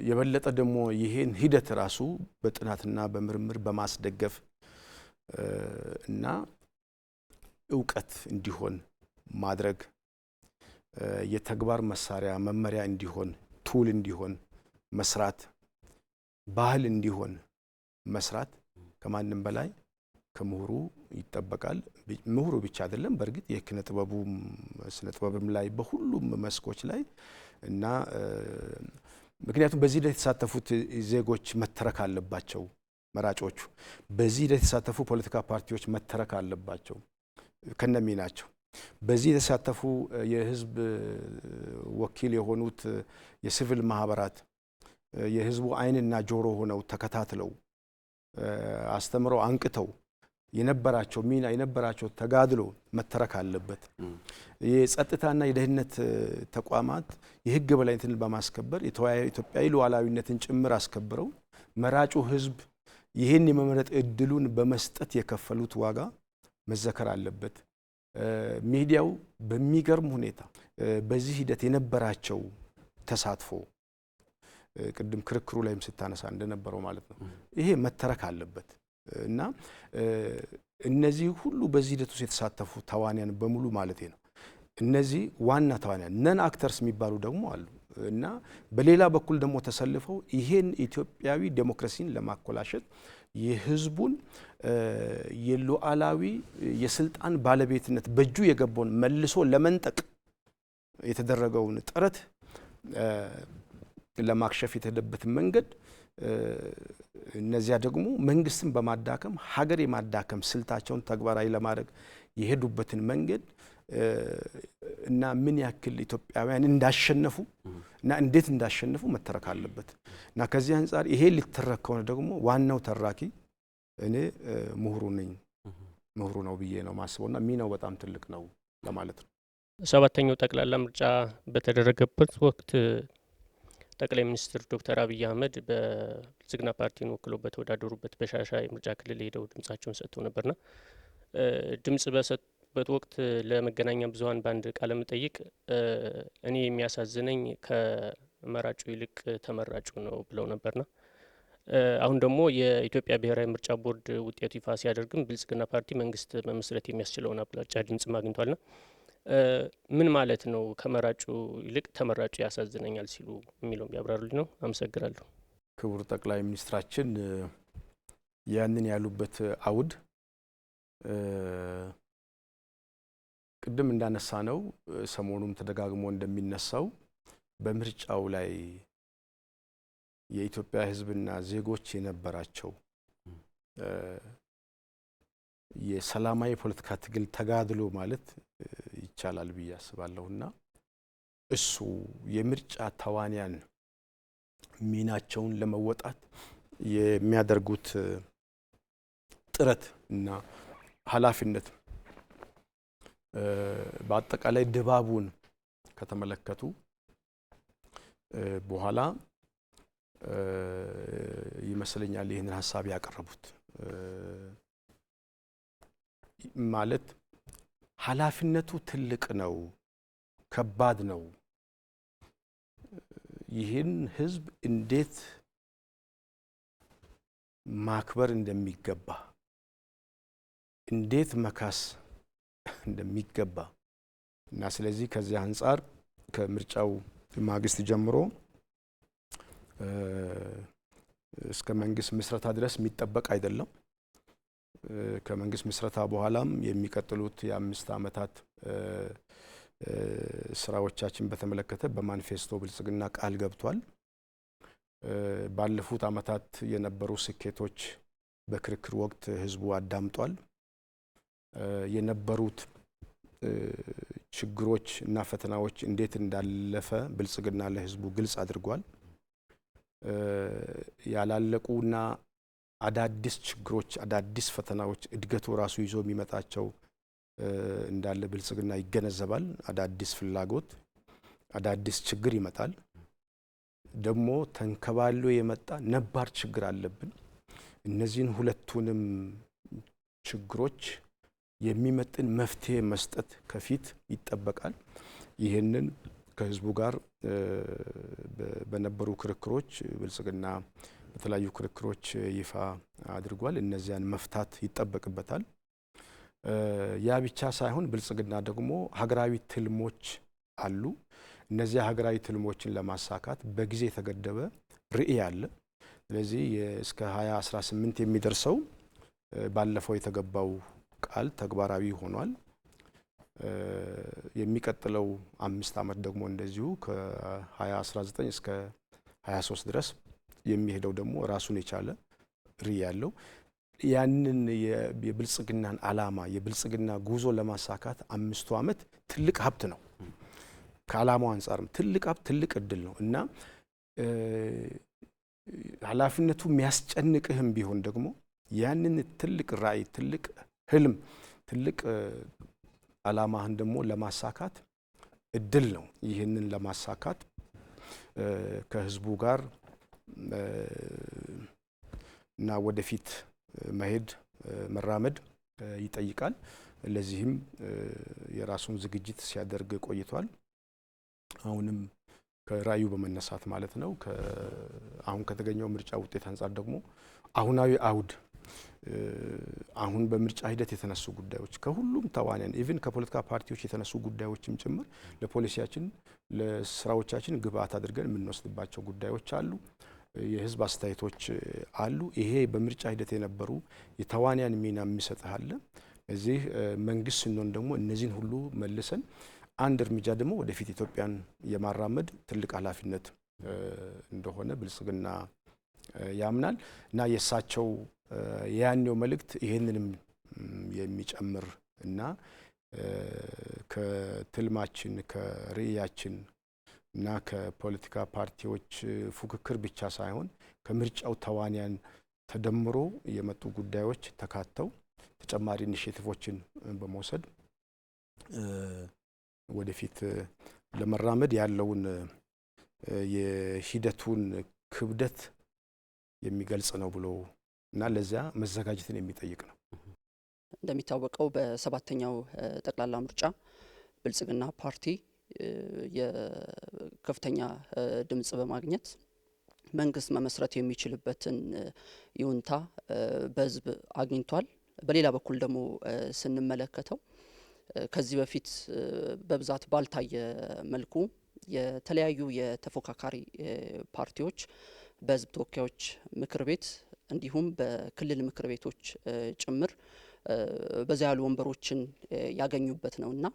Speaker 2: የበለጠ ደግሞ ይሄን ሂደት ራሱ በጥናትና በምርምር በማስደገፍ እና እውቀት እንዲሆን ማድረግ የተግባር መሳሪያ መመሪያ እንዲሆን ቱል እንዲሆን መስራት ባህል እንዲሆን መስራት ከማንም በላይ ከምሁሩ ይጠበቃል። ምሁሩ ብቻ አይደለም፣ በእርግጥ የኪነ ጥበቡም ስነ ጥበብም ላይ በሁሉም መስኮች ላይ እና ምክንያቱም በዚህ ሂደት የተሳተፉት ዜጎች መተረክ አለባቸው። መራጮቹ በዚህ ሂደት የተሳተፉ ፖለቲካ ፓርቲዎች መተረክ አለባቸው ከነሚናቸው። በዚህ የተሳተፉ የህዝብ ወኪል የሆኑት የሲቪል ማህበራት የህዝቡ ዓይንና ጆሮ ሆነው ተከታትለው አስተምረው አንቅተው የነበራቸው ሚና የነበራቸው ተጋድሎ መተረክ አለበት። የጸጥታና የደህንነት ተቋማት የህግ በላይነትን በማስከበር ኢትዮጵያዊ ሉዓላዊነትን ጭምር አስከብረው መራጩ ህዝብ ይህን የመምረጥ እድሉን በመስጠት የከፈሉት ዋጋ መዘከር አለበት። ሚዲያው በሚገርም ሁኔታ በዚህ ሂደት የነበራቸው ተሳትፎ ቅድም ክርክሩ ላይም ስታነሳ እንደነበረው ማለት ነው ይሄ መተረክ አለበት እና እነዚህ ሁሉ በዚህ ሂደት ውስጥ የተሳተፉ ተዋንያን በሙሉ ማለት ነው እነዚህ ዋና ተዋንያን ነን አክተርስ የሚባሉ ደግሞ አሉ እና በሌላ በኩል ደግሞ ተሰልፈው ይሄን ኢትዮጵያዊ ዴሞክራሲን ለማኮላሸት የህዝቡን የሉዓላዊ የስልጣን ባለቤትነት በእጁ የገባውን መልሶ ለመንጠቅ የተደረገውን ጥረት ለማክሸፍ የተደበት መንገድ እነዚያ ደግሞ መንግስትን በማዳከም ሀገር የማዳከም ስልታቸውን ተግባራዊ ለማድረግ የሄዱበትን መንገድ እና ምን ያክል ኢትዮጵያውያን እንዳሸነፉ እና እንዴት እንዳሸነፉ መተረክ አለበት እና ከዚህ አንፃር ይሄ ሊተረክ ከሆነ ደግሞ ዋናው ተራኪ እኔ ምሁሩ ነው ብዬ ነው ማስበውና ሚናው በጣም ትልቅ ነው ለማለት ነው።
Speaker 4: ሰባተኛው ጠቅላላ ምርጫ በተደረገበት ወቅት ጠቅላይ ሚኒስትር ዶክተር አብይ አህመድ በብልጽግና ፓርቲን ወክለው በተወዳደሩበት በሻሻ የምርጫ ክልል ሄደው ድምጻቸውን ሰጥተው ነበርና ድምጽ በሰጡበት ወቅት ለመገናኛ ብዙኃን በአንድ ቃለ መጠይቅ እኔ የሚያሳዝነኝ ከመራጩ ይልቅ ተመራጩ ነው ብለው ነበርና አሁን ደግሞ የኢትዮጵያ ብሔራዊ ምርጫ ቦርድ ውጤቱ ይፋ ሲያደርግም ብልጽግና ፓርቲ መንግስት መመስረት የሚያስችለውን አብላጫ ድምጽ ማግኝቷልና ምን ማለት ነው? ከመራጩ ይልቅ ተመራጩ ያሳዝነኛል ሲሉ የሚለውን ቢያብራሩልኝ ነው። አመሰግናለሁ።
Speaker 2: ክቡር ጠቅላይ ሚኒስትራችን ያንን ያሉበት አውድ ቅድም እንዳነሳ ነው ሰሞኑም ተደጋግሞ እንደሚነሳው በምርጫው ላይ የኢትዮጵያ ሕዝብና ዜጎች የነበራቸው የሰላማዊ ፖለቲካ ትግል ተጋድሎ ማለት ይቻላል ብዬ አስባለሁና እሱ የምርጫ ተዋንያን ሚናቸውን ለመወጣት የሚያደርጉት ጥረት እና ኃላፊነት በአጠቃላይ ድባቡን ከተመለከቱ በኋላ ይመስለኛል ይህንን ሀሳብ ያቀረቡት ማለት ኃላፊነቱ ትልቅ ነው፣ ከባድ ነው። ይህን ህዝብ እንዴት ማክበር እንደሚገባ እንዴት መካስ እንደሚገባ እና ስለዚህ ከዚህ አንፃር ከምርጫው ማግስት ጀምሮ እስከ መንግስት ምስረታ ድረስ የሚጠበቅ አይደለም። ከመንግስት ምስረታ በኋላም የሚቀጥሉት የ5 ዓመታት ስራዎቻችን በተመለከተ በማኒፌስቶ ብልጽግና ቃል ገብቷል። ባለፉት ዓመታት የነበሩ ስኬቶች በክርክር ወቅት ህዝቡ አዳምጧል። የነበሩት ችግሮች እና ፈተናዎች እንዴት እንዳለፈ ብልጽግና ለህዝቡ ግልጽ አድርጓል። ያላለቁና አዳዲስ ችግሮች፣ አዳዲስ ፈተናዎች እድገቱ ራሱ ይዞ የሚመጣቸው እንዳለ ብልጽግና ይገነዘባል። አዳዲስ ፍላጎት፣ አዳዲስ ችግር ይመጣል። ደግሞ ተንከባሎ የመጣ ነባር ችግር አለብን። እነዚህን ሁለቱንም ችግሮች የሚመጥን መፍትሄ መስጠት ከፊት ይጠበቃል። ይህንን ከህዝቡ ጋር በነበሩ ክርክሮች ብልጽግና በተለያዩ ክርክሮች ይፋ አድርጓል። እነዚያን መፍታት ይጠበቅበታል። ያ ብቻ ሳይሆን ብልጽግና ደግሞ ሀገራዊ ትልሞች አሉ። እነዚያ ሀገራዊ ትልሞችን ለማሳካት በጊዜ የተገደበ ርዕይ አለ። ስለዚህ እስከ 2018 የሚደርሰው ባለፈው የተገባው ቃል ተግባራዊ ሆኗል። የሚቀጥለው 5 ዓመት ደግሞ እንደዚሁ ከ2019 እስከ 23 ድረስ የሚሄደው ደግሞ ራሱን የቻለ ርዕይ ያለው ያንን የብልጽግናን ዓላማ የብልጽግና ጉዞ ለማሳካት 5 ዓመት ትልቅ ሀብት ነው። ከዓላማው አንጻርም ትልቅ ሀብት ትልቅ እድል ነው እና ኃላፊነቱ የሚያስጨንቅህም ቢሆን ደግሞ ያንን ትልቅ ራዕይ ትልቅ ህልም ትልቅ ዓላማህን ደግሞ ለማሳካት እድል ነው። ይህንን ለማሳካት ከህዝቡ ጋር እና ወደፊት መሄድ መራመድ ይጠይቃል። ለዚህም የራሱን ዝግጅት ሲያደርግ ቆይቷል። አሁንም ከራዕዩ በመነሳት ማለት ነው። አሁን ከተገኘው ምርጫ ውጤት አንጻር ደግሞ አሁናዊ አውድ አሁን በምርጫ ሂደት የተነሱ ጉዳዮች ከሁሉም ተዋንያን ኢቭን ከፖለቲካ ፓርቲዎች የተነሱ ጉዳዮችም ጭምር ለፖሊሲያችን ለስራዎቻችን ግብአት አድርገን የምንወስድባቸው ጉዳዮች አሉ። የህዝብ አስተያየቶች አሉ። ይሄ በምርጫ ሂደት የነበሩ የተዋንያን ሚና የሚሰጥህ አለ። እዚህ መንግስት ስንሆን ደግሞ እነዚህን ሁሉ መልሰን አንድ እርምጃ ደግሞ ወደፊት ኢትዮጵያን የማራመድ ትልቅ ኃላፊነት እንደሆነ ብልጽግና ያምናል እና የእሳቸው ያኔው መልእክት ይሄንንም የሚጨምር እና ከትልማችን ከርዕያችን እና ከፖለቲካ ፓርቲዎች ፉክክር ብቻ ሳይሆን ከምርጫው ተዋንያን ተደምሮ የመጡ ጉዳዮች ተካተው ተጨማሪ ኢኒሼቲቮችን በመውሰድ ወደፊት ለመራመድ ያለውን የሂደቱን ክብደት የሚገልጽ ነው ብሎ እና ለዚያ መዘጋጀትን የሚጠይቅ ነው።
Speaker 7: እንደሚታወቀው በሰባተኛው ጠቅላላ ምርጫ ብልጽግና ፓርቲ የከፍተኛ ድምጽ በማግኘት መንግስት መመስረት የሚችልበትን ይሁንታ በህዝብ አግኝቷል። በሌላ በኩል ደግሞ ስንመለከተው ከዚህ በፊት በብዛት ባልታየ መልኩ የተለያዩ የተፎካካሪ ፓርቲዎች በህዝብ ተወካዮች ምክር ቤት እንዲሁም በክልል ምክር ቤቶች ጭምር በዛ ያሉ ወንበሮችን ያገኙበት ነውና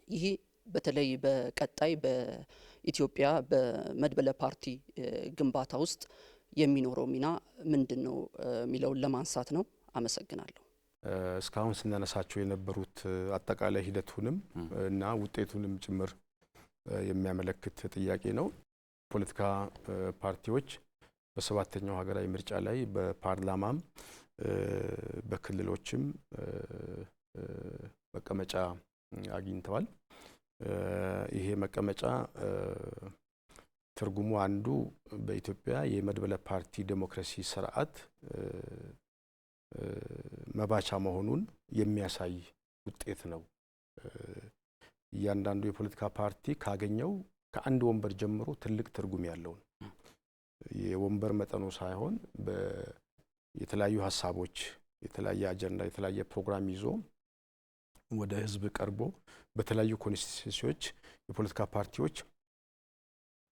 Speaker 7: ይሄ በተለይ በቀጣይ በኢትዮጵያ በመድበለ ፓርቲ ግንባታ ውስጥ የሚኖረው ሚና ምንድነው የሚለውን ለማንሳት ነው። አመሰግናለሁ።
Speaker 2: እስካሁን ስናነሳቸው የነበሩት አጠቃላይ ሂደቱንም እና ውጤቱንም ጭምር የሚያመለክት ጥያቄ ነው። ፖለቲካ ፓርቲዎች በሰባተኛው ሀገራዊ ምርጫ ላይ በፓርላማም በክልሎችም መቀመጫ አግኝተዋል። ይሄ መቀመጫ ትርጉሙ አንዱ በኢትዮጵያ የመድበለ ፓርቲ ዴሞክራሲ ስርዓት መባቻ መሆኑን የሚያሳይ ውጤት ነው። እያንዳንዱ የፖለቲካ ፓርቲ ካገኘው ከአንድ ወንበር ጀምሮ ትልቅ ትርጉም ያለው ነው። የወንበር መጠኑ ሳይሆን የተለያዩ ሀሳቦች የተለያየ አጀንዳ የተለያየ ፕሮግራም ይዞ ወደ ህዝብ ቀርቦ በተለያዩ ኮንስቲትዩሽኖች የፖለቲካ ፓርቲዎች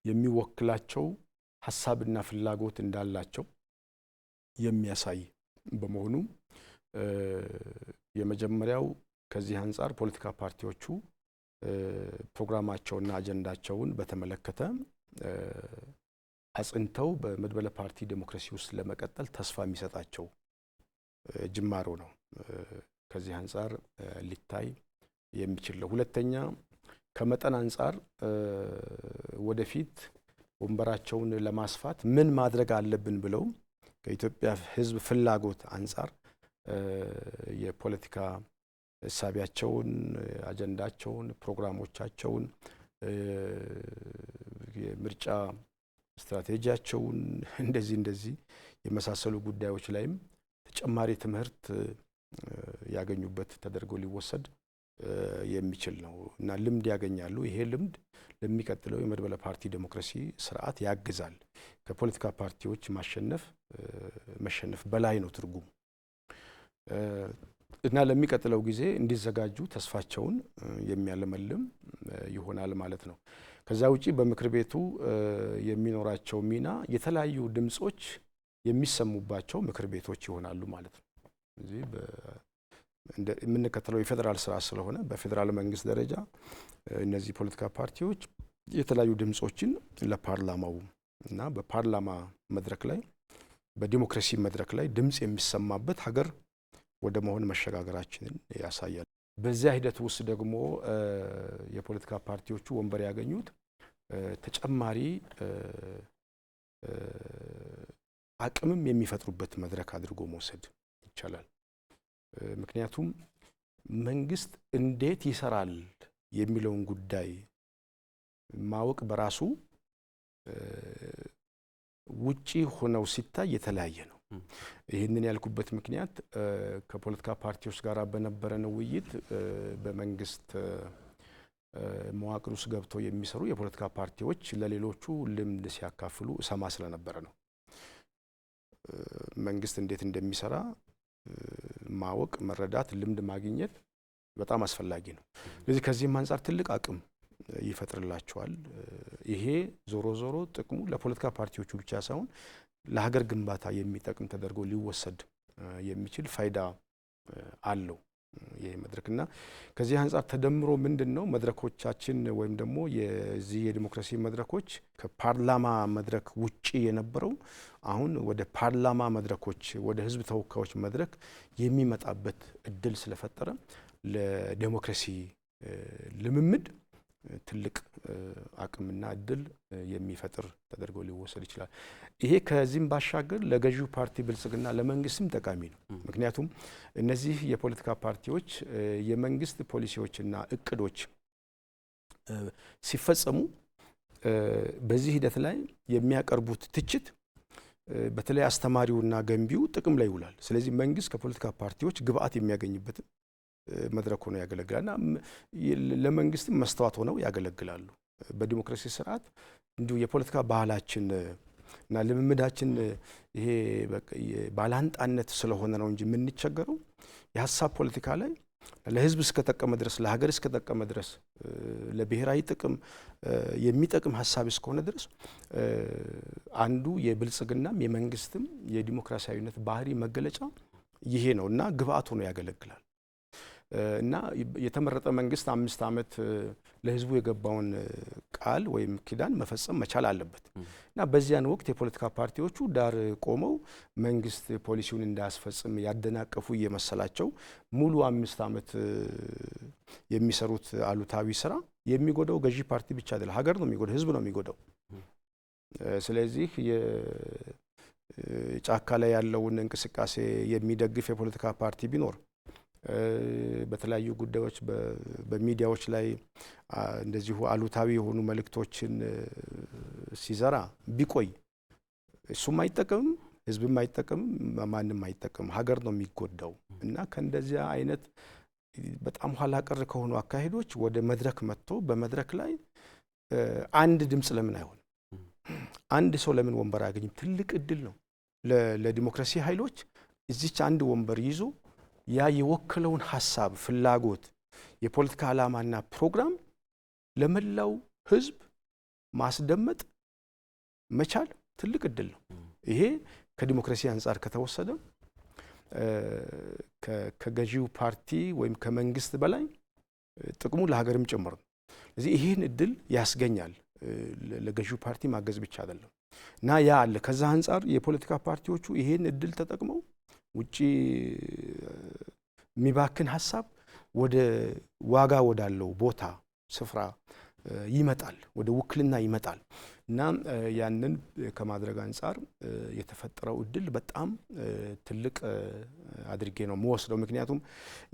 Speaker 2: የሚወክላቸው ሀሳብና ፍላጎት እንዳላቸው የሚያሳይ በመሆኑ የመጀመሪያው ከዚህ አንጻር ፖለቲካ ፓርቲዎቹ ፕሮግራማቸውና አጀንዳቸውን በተመለከተ አጽንተው በመድበለ ፓርቲ ዴሞክራሲ ውስጥ ለመቀጠል ተስፋ የሚሰጣቸው ጅማሮ ነው። ከዚህ አንጻር ሊታይ የሚችል ነው። ሁለተኛ ከመጠን አንጻር ወደፊት ወንበራቸውን ለማስፋት ምን ማድረግ አለብን ብለው ከኢትዮጵያ ህዝብ ፍላጎት አንጻር የፖለቲካ እሳቢያቸውን አጀንዳቸውን ፕሮግራሞቻቸውን የምርጫ ስትራቴጂያቸውን እንደዚህ የመሳሰሉ ጉዳዮች ላይም ተጨማሪ ትምህርት ያገኙበት ተደርጎ ሊወሰድ የሚችል ነው እና ልምድ ያገኛሉ። ይሄ ልምድ ለሚቀጥለው የመድበለ ፓርቲ ዴሞክራሲ ስርዓት ያግዛል። ከፖለቲካ ፓርቲዎች መሸነፍ በላይ ነው ትርጉሙ እና ለሚቀጥለው ጊዜ እንዲዘጋጁ ተስፋቸውን የሚያለመልም ይሆናል ማለት ነው። ከዛ ውጪ በምክር ቤቱ የሚኖራቸው ሚና የተለያዩ ድምጾች የሚሰሙባቸው ምክር ቤቶች ይሆናሉ ማለት ነው። እዚህ የምንከተለው የፌዴራል ስርዓት ስለሆነ በፌዴራል መንግስት ደረጃ እነዚህ ፖለቲካ ፓርቲዎች የተለያዩ ድምጾችን ለፓርላማው እና በፓርላማ መድረክ ላይ በዲሞክራሲ መድረክ ላይ ድምፅ የሚሰማበት ሀገር ወደ መሆን መሸጋገራችንን ያሳያል። በዚያ ሂደት ውስጥ ደግሞ የፖለቲካ ፓርቲዎቹ ወንበር ያገኙት ተጨማሪ አቅምም የሚፈጥሩበት መድረክ አድርጎ መውሰድ ይቻላል። ምክንያቱም መንግስት እንዴት ይሰራል የሚለውን ጉዳይ ማወቅ በራሱ ውጪ ሆነው ሲታይ የተለያየ ነው። ይህንን ያልኩበት ምክንያት ከፖለቲካ ፓርቲዎች ጋር በነበረን ውይይት በመንግስት መዋቅር ውስጥ ገብተው የሚሰሩ የፖለቲካ ፓርቲዎች ለሌሎቹ ልምድ ሲያካፍሉ እሰማ ስለነበረ ነው። መንግስት እንዴት እንደሚሰራ ማወቅ፣ መረዳት፣ ልምድ ማግኘት በጣም አስፈላጊ ነው። ስለዚህ ከዚህም አንጻር ትልቅ አቅም ይፈጥርላቸዋል። ይሄ ዞሮ ዞሮ ጥቅሙ ለፖለቲካ ፓርቲዎቹ ብቻ ሳይሆን ለሀገር ግንባታ የሚጠቅም ተደርጎ ሊወሰድ የሚችል ፋይዳ አለው ይሄ መድረክና ከዚህ አንጻር ተደምሮ ምንድነው መድረኮቻችን ወይም ደግሞ የዚህ የዲሞክራሲ መድረኮች ከፓርላማ መድረክ ውጪ የነበረው አሁን ወደ ፓርላማ መድረኮች ወደ ህዝብ ተወካዮች መድረክ የሚመጣበት እድል ስለፈጠረ ለዲሞክራሲ ልምምድ ትልቅ አቅምና እድል የሚፈጥር ተደርጎ ሊወሰድ ይችላል። ይሄ ከዚህም ባሻገር ለገዢው ፓርቲ ብልጽግና ለመንግስትም ጠቃሚ ነው። ምክንያቱም እነዚህ የፖለቲካ ፓርቲዎች የመንግስት ፖሊሲዎችና እቅዶች ሲፈጸሙ በዚህ ሂደት ላይ የሚያቀርቡት ትችት በተለይ አስተማሪውና ገንቢው ጥቅም ላይ ይውላል። ስለዚህ መንግስት ከፖለቲካ ፓርቲዎች ግብአት የሚያገኝበት መድረክ ሆነው ያገለግላልና ለመንግስትም መስተዋት ሆነው ያገለግላሉ። በዲሞክራሲ ስርዓት እንዲሁ የፖለቲካ ባህላችን እና ልምምዳችን ይሄ ባላንጣነት ስለሆነ ነው እንጂ የምንቸገረው የሀሳብ ፖለቲካ ላይ ለህዝብ እስከጠቀመ ድረስ ለሀገር እስከጠቀመ ድረስ ለብሔራዊ ጥቅም የሚጠቅም ሀሳብ እስከሆነ ድረስ አንዱ የብልጽግናም የመንግስትም የዲሞክራሲያዊነት ባህሪ መገለጫ ይሄ ነው እና ግብአት ሆኖ ያገለግላል። እና የተመረጠ መንግስት 5 ዓመት ለህዝቡ የገባውን ቃል ወይም ኪዳን መፈጸም መቻል አለበት እና በዚያን ወቅት የፖለቲካ ፓርቲዎቹ ዳር ቆመው መንግስት ፖሊሲውን እንዳያስፈጽም ያደናቀፉ እየመሰላቸው ሙሉ 5 ዓመት የሚሰሩት አሉታዊ ስራ የሚጎዳው ገዢ ፓርቲ ብቻ አይደለም፣ ሀገር ነው የሚጎዳው፣ ህዝብ ነው የሚጎዳው። ስለዚህ ጫካ ላይ ያለውን እንቅስቃሴ የሚደግፍ የፖለቲካ ፓርቲ ቢኖር በተለያዩ ጉዳዮች በሚዲያዎች ላይ እንደዚሁ አሉታዊ የሆኑ መልእክቶችን ሲዘራ ቢቆይ እሱም አይጠቀምም፣ ህዝብም አይጠቀምም፣ ማንም አይጠቀምም፣ ሀገር ነው የሚጎዳው እና ከእንደዚያ አይነት በጣም ኋላ ቀር ከሆኑ አካሄዶች ወደ መድረክ መጥቶ በመድረክ ላይ አንድ ድምፅ ለምን አይሆንም? አንድ ሰው ለምን ወንበር አያገኝም? ትልቅ እድል ነው ለዲሞክራሲ ኃይሎች እዚች አንድ ወንበር ይዞ ያ የወከለውን ሀሳብ፣ ፍላጎት፣ የፖለቲካ ዓላማና ፕሮግራም ለመላው ህዝብ ማስደመጥ መቻል ትልቅ እድል ነው። ይሄ ከዲሞክራሲ አንጻር ከተወሰደ ከገዢው ፓርቲ ወይም ከመንግስት በላይ ጥቅሙ ለሀገርም ጭምር ነው። ስለዚህ ይህን እድል ያስገኛል። ለገዢው ፓርቲ ማገዝ ብቻ አይደለም እና ያ አለ። ከዛ አንጻር የፖለቲካ ፓርቲዎቹ ይህን እድል ተጠቅመው ውጪ የሚባክን ሀሳብ ወደ ዋጋ ወዳለው ቦታ ስፍራ ይመጣል፣ ወደ ውክልና ይመጣል እና ያንን ከማድረግ አንጻር የተፈጠረው እድል በጣም ትልቅ አድርጌ ነው የምወስደው። ምክንያቱም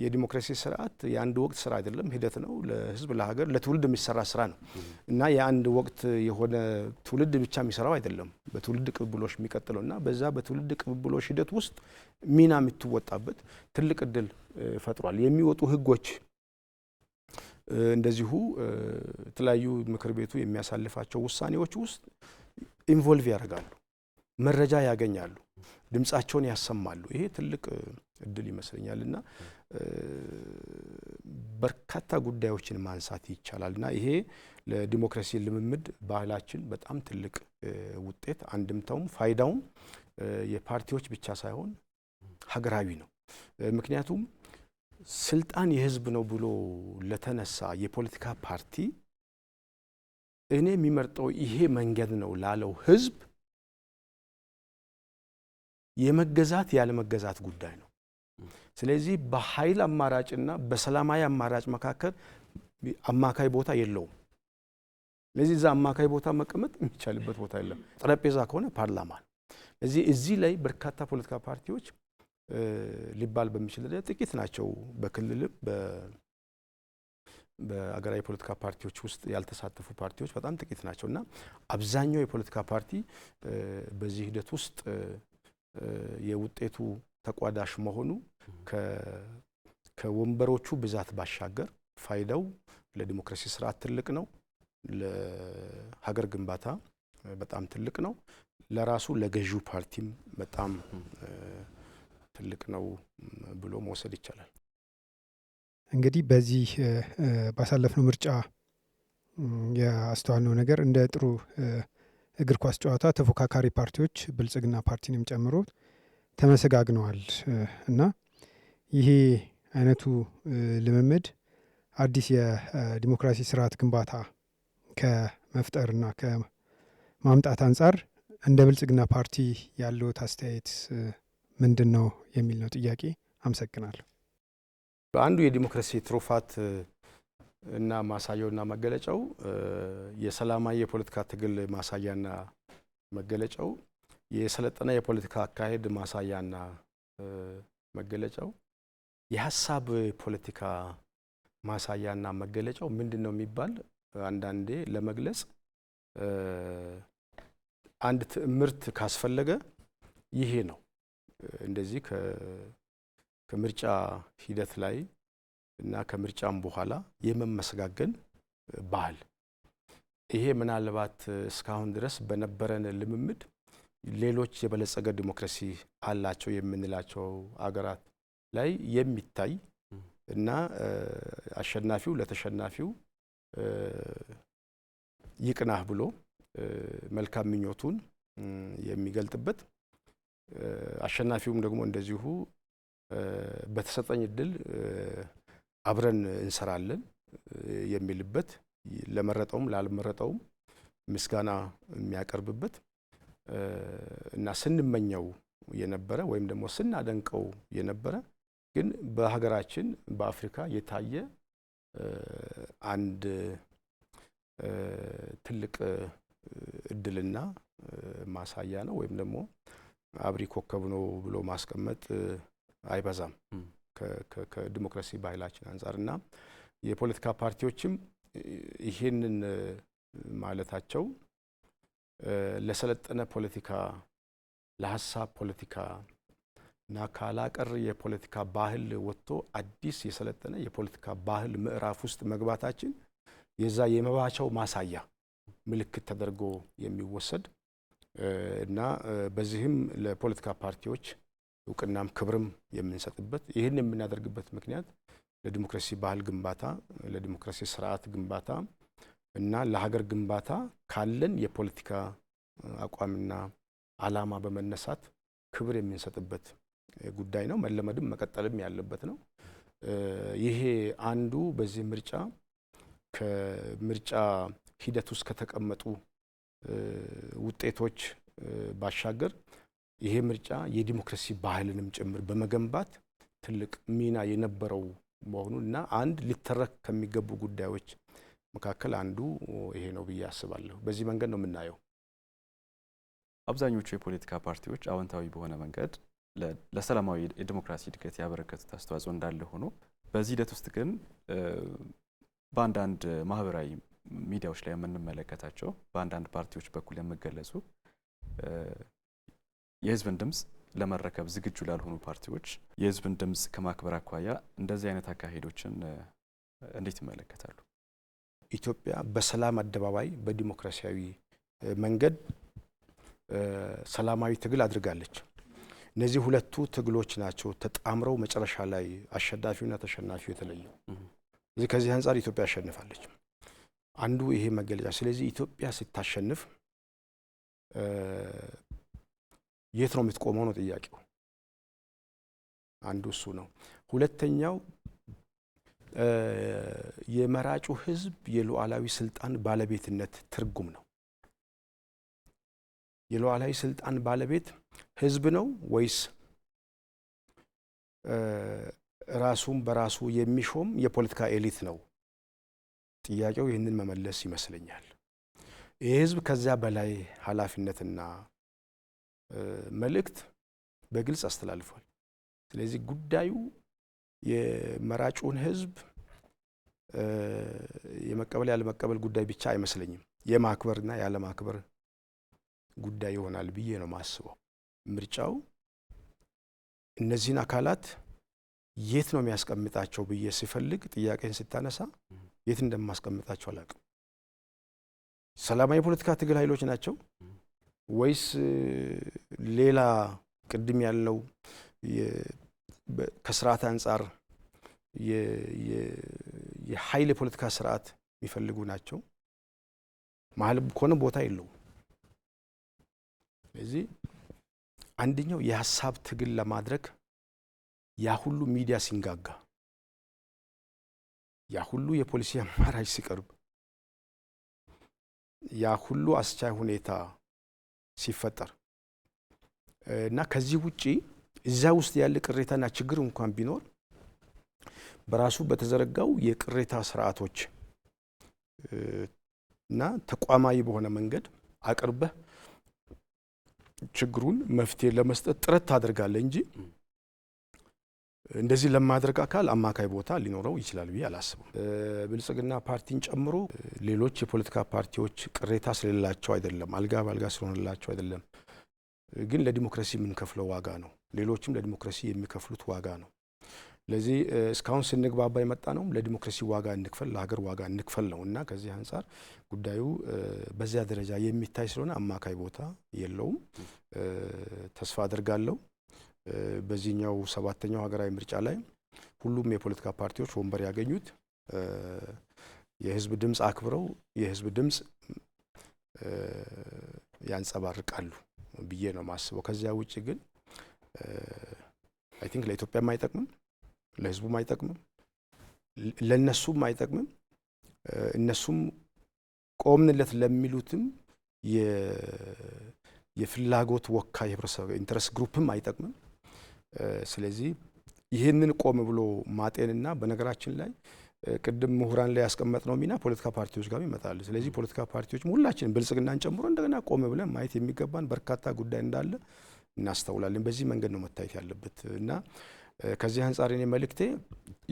Speaker 2: የዲሞክራሲ ስርዓት የአንድ ወቅት ስራ አይደለም፣ ሂደት ነው። ለህዝብ፣ ለሀገር፣ ለትውልድ የሚሰራ ስራ ነው እና የአንድ ወቅት የሆነ ትውልድ ብቻ የሚሰራው አይደለም፣ በትውልድ ቅብብሎሽ የሚቀጥለው እና በዛ በትውልድ ቅብብሎሽ ሂደት ውስጥ ሚና የምትወጣበት ትልቅ እድል ፈጥሯል። የሚወጡ ህጎች እንደዚሁ የተለያዩ ምክር ቤቱ የሚያሳልፋቸው ውሳኔዎች ውስጥ ኢንቮልቭ ያደርጋሉ፣ መረጃ ያገኛሉ፣ ድምጻቸውን ያሰማሉ። ይሄ ትልቅ እድል ይመስለኛል እና በርካታ ጉዳዮችን ማንሳት ይቻላል እና ይሄ ለዲሞክራሲ ልምምድ ባህላችን በጣም ትልቅ ውጤት፣ አንድምታውም ፋይዳውም የፓርቲዎች ብቻ ሳይሆን ሀገራዊ ነው። ምክንያቱም ስልጣን የህዝብ ነው ብሎ ለተነሳ የፖለቲካ ፓርቲ እኔ የሚመርጠው ይሄ መንገድ ነው ላለው ህዝብ የመገዛት ያለ መገዛት ጉዳይ ነው። ስለዚህ በኃይል አማራጭና በሰላማዊ አማራጭ መካከል አማካይ ቦታ የለውም። ስለዚህ እዛ አማካይ ቦታ መቀመጥ የሚቻልበት ቦታ የለም። ጠረጴዛ ከሆነ ፓርላማ ነው። ስለዚህ እዚህ ላይ በርካታ ፖለቲካ ፓርቲዎች ሊባል በሚችል ደረጃ ጥቂት ናቸው። በክልልም በአገራዊ ፖለቲካ ፓርቲዎች ውስጥ ያልተሳተፉ ፓርቲዎች በጣም ጥቂት ናቸው እና አብዛኛው የፖለቲካ ፓርቲ በዚህ ሂደት ውስጥ የውጤቱ ተቋዳሽ መሆኑ ከወንበሮቹ ብዛት ባሻገር ፋይዳው ለዲሞክራሲ ስርዓት ትልቅ ነው። ለሀገር ግንባታ በጣም ትልቅ ነው። ለራሱ ለገዢው ፓርቲም በጣም ትልቅ ነው ብሎ መውሰድ ይቻላል።
Speaker 3: እንግዲህ በዚህ ባሳለፍነው ምርጫ ያስተዋልነው ነገር እንደ ጥሩ እግር ኳስ ጨዋታ ተፎካካሪ ፓርቲዎች ብልጽግና ፓርቲንም ጨምሮ ተመሰጋግነዋል እና ይሄ አይነቱ ልምምድ አዲስ የዲሞክራሲ ስርዓት ግንባታ ከመፍጠርና ከማምጣት አንጻር እንደ ብልጽግና ፓርቲ ያለው አስተያየት ምንድን ነው የሚል ነው ጥያቄ። አመሰግናለሁ።
Speaker 2: በአንዱ የዲሞክራሲ ትሩፋት እና ማሳያውና መገለጫው የሰላማዊ የፖለቲካ ትግል ማሳያና መገለጫው የሰለጠነ የፖለቲካ አካሄድ ማሳያና መገለጫው የሀሳብ ፖለቲካ ማሳያና መገለጫው ምንድነው የሚባል አንዳንዴ ለመግለጽ አንድ ትምህርት ካስፈለገ ይሄ ነው። እንደዚህ ከምርጫ ሂደት ላይ እና ከምርጫም በኋላ የመመሰጋገን ባህል ይሄ ምናልባት እስካሁን ድረስ በነበረን ልምምድ ሌሎች የበለጸገ ዲሞክራሲ አላቸው የምንላቸው አገራት ላይ የሚታይ እና አሸናፊው ለተሸናፊው ይቅናህ ብሎ መልካም ምኞቱን የሚገልጥበት አሸናፊውም ደግሞ እንደዚሁ በተሰጠኝ እድል አብረን እንሰራለን የሚልበት ለመረጠውም ላልመረጠውም ምስጋና የሚያቀርብበት እና ስንመኘው የነበረ ወይም ደግሞ ስናደንቀው የነበረ ግን በሀገራችን በአፍሪካ የታየ አንድ ትልቅ እድልና ማሳያ ነው። ወይም ደግሞ አብሪ ኮከብ ነው ብሎ ማስቀመጥ አይበዛም ከዲሞክራሲ ባህላችን አንጻርና የፖለቲካ ፓርቲዎችም ይሄንን ማለታቸው ለሰለጠነ ፖለቲካ ለሀሳብ ፖለቲካ እና ካላቀር የፖለቲካ ባህል ወጥቶ አዲስ የሰለጠነ የፖለቲካ ባህል ምዕራፍ ውስጥ መግባታችን የዛ የመባቻው ማሳያ ምልክት ተደርጎ የሚወሰድ እና በዚህም ለፖለቲካ ፓርቲዎች እውቅናም ክብርም የምንሰጥበት ይህን የምናደርግበት ምክንያት ለዲሞክራሲ ባህል ግንባታ ለዲሞክራሲ ስርዓት ግንባታ እና ለሀገር ግንባታ ካለን የፖለቲካ አቋምና ዓላማ በመነሳት ክብር የምንሰጥበት ጉዳይ ነው። መለመድም መቀጠልም ያለበት ነው። ይሄ አንዱ በዚህ ምርጫ ከምርጫ ሂደት ውስጥ ከተቀመጡ ውጤቶች ባሻገር ይሄ ምርጫ የዲሞክራሲ ባህልንም ጭምር በመገንባት ትልቅ ሚና የነበረው መሆኑን እና አንድ ሊተረክ ከሚገቡ ጉዳዮች መካከል አንዱ ይሄ ነው ብዬ አስባለሁ። በዚህ መንገድ ነው የምናየው።
Speaker 1: አብዛኞቹ የፖለቲካ ፓርቲዎች አዎንታዊ በሆነ መንገድ ለሰላማዊ የዲሞክራሲ እድገት ያበረከቱት አስተዋጽኦ እንዳለ ሆኖ በዚህ ሂደት ውስጥ ግን በአንዳንድ ማህበራዊ ሚዲያዎች ላይ የምንመለከታቸው በአንዳንድ ፓርቲዎች በኩል የሚገለጹ የህዝብን ድምፅ ለመረከብ ዝግጁ ላልሆኑ ፓርቲዎች የህዝብን ድምፅ ከማክበር አኳያ እንደዚህ አይነት አካሄዶችን እንዴት ይመለከታሉ?
Speaker 2: ኢትዮጵያ በሰላም አደባባይ በዲሞክራሲያዊ መንገድ ሰላማዊ ትግል አድርጋለች። እነዚህ ሁለቱ ትግሎች ናቸው ተጣምረው መጨረሻ ላይ አሸናፊውና ተሸናፊው የተለየው። ስለዚህ ከዚህ አንጻር ኢትዮጵያ አሸንፋለች። አንዱ ይሄ መገለጫ። ስለዚህ ኢትዮጵያ ስታሸንፍ የት ነው የምትቆመው ነው ጥያቄው። አንዱ እሱ ነው። ሁለተኛው የመራጩ ህዝብ የሉዓላዊ ስልጣን ባለቤትነት ትርጉም ነው። የሉዓላዊ ስልጣን ባለቤት ህዝብ ነው ወይስ ራሱን በራሱ የሚሾም የፖለቲካ ኤሊት ነው? ጥያቄው ይህንን መመለስ ይመስለኛል። ይህ ህዝብ ከዚያ በላይ ኃላፊነትና መልእክት በግልጽ አስተላልፏል። ስለዚህ ጉዳዩ የመራጩን ህዝብ የመቀበል ያለመቀበል ጉዳይ ብቻ አይመስለኝም። የማክበርና ያለማክበር ጉዳይ ይሆናል ብዬ ነው ማስበው። ምርጫው እነዚህን አካላት የት ነው የሚያስቀምጣቸው ብዬ ሲፈልግ ጥያቄን ስታነሳ የት እንደማስቀምጣቸው አላውቅም። ሰላማዊ የፖለቲካ ትግል ኃይሎች ናቸው ወይስ ሌላ ቅድም ያለው ከስርዓት አንጻር የኃይል የፖለቲካ ስርዓት የሚፈልጉ ናቸው? መሀል ከሆነ ቦታ የለውም። ስለዚህ አንደኛው የሀሳብ ትግል ለማድረግ ያ ሁሉ ሚዲያ ሲንጋጋ፣ ያ ሁሉ የፖሊሲ አማራጭ ሲቀርብ፣ ያ ሁሉ አስቻይ ሁኔታ ሲፈጠር እና ከዚህ ውጪ እዛ ውስጥ ያለ ቅሬታና ችግር እንኳን ቢኖር በራሱ በተዘረጋው የቅሬታ ስርዓቶች እና ተቋማዊ በሆነ መንገድ አቅርበህ ችግሩን መፍትሄ ለመስጠት ጥረት ታደርጋለህ እንጂ እንደዚህ ለማድረግ አካል አማካይ ቦታ ሊኖረው ይችላል ብዬ አላስብም። ብልጽግና ፓርቲን ጨምሮ ሌሎች የፖለቲካ ፓርቲዎች ቅሬታ ስለሌላቸው አይደለም፣ አልጋ ባልጋ ስለሆነላቸው አይደለም፣ ግን ለዲሞክራሲ የምንከፍለው ዋጋ ነው። ሌሎችም ለዲሞክራሲ የሚከፍሉት ዋጋ ነው። ለዚህ እስካሁን ስንግባባ የመጣ ነው ለዲሞክራሲ ዋጋ እንክፈል፣ ለሀገር ዋጋ እንክፈል ነው እና ከዚህ አንጻር ጉዳዩ በዚያ ደረጃ የሚታይ ስለሆነ አማካይ ቦታ የለውም። ተስፋ አድርጋለሁ በዚህኛው 7ኛው ሀገራዊ ምርጫ ላይ ሁሉም የፖለቲካ ፓርቲዎች ወንበር ያገኙት የህዝብ ድምፅ አክብረው የህዝብ ድምፅ ያንጸባርቃሉ ብዬ ነው ማስበው። ከዚያ ውጪ ግን አይ ቲንክ ለኢትዮጵያም አይጠቅምም፣ ለህዝቡም አይጠቅምም፣ ለነሱም አይጠቅምም። እነሱም ቆምንለት ለሚሉትም የፍላጎት ወካይ የህብረተሰብ ኢንተረስት ግሩፕም አይጠቅምም። ስለዚህ ይህንን ቆም ብሎ ማጤንና በነገራችን ላይ ቅድም ምሁራን ላይ ያስቀመጥነው ሚና ፖለቲካ ፓርቲዎች ጋር ይመጣል። ስለዚህ ፖለቲካ ፓርቲዎች ሁላችንም ብልጽግናን ጨምሮ እንደገና ቆም ብለን ማየት የሚገባን በርካታ ጉዳይ እንዳለ እናስተውላለን። በዚህ መንገድ ነው መታየት ያለበት እና ከዚህ አንጻር እኔ መልእክቴ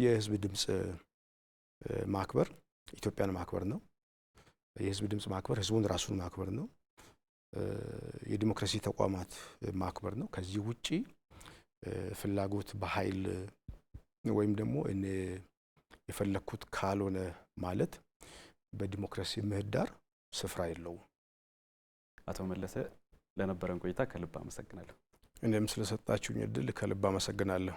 Speaker 2: የህዝብ ድምፅ ማክበር ኢትዮጵያን ማክበር ነው። የህዝብ ድምፅ ማክበር ህዝቡን ራሱን ማክበር ነው። የዲሞክራሲ ተቋማት ማክበር ነው። ከዚህ ውጪ ፍላጎት በኃይል ወይም ደግሞ እኔ የፈለኩት ካልሆነ ማለት በዲሞክራሲ ምህዳር ስፍራ የለውም።
Speaker 1: አቶ መለሰ ለነበረን ቆይታ ከልብ አመሰግናለሁ።
Speaker 2: እኔም ስለሰጣችሁኝ እድል ከልብ አመሰግናለሁ።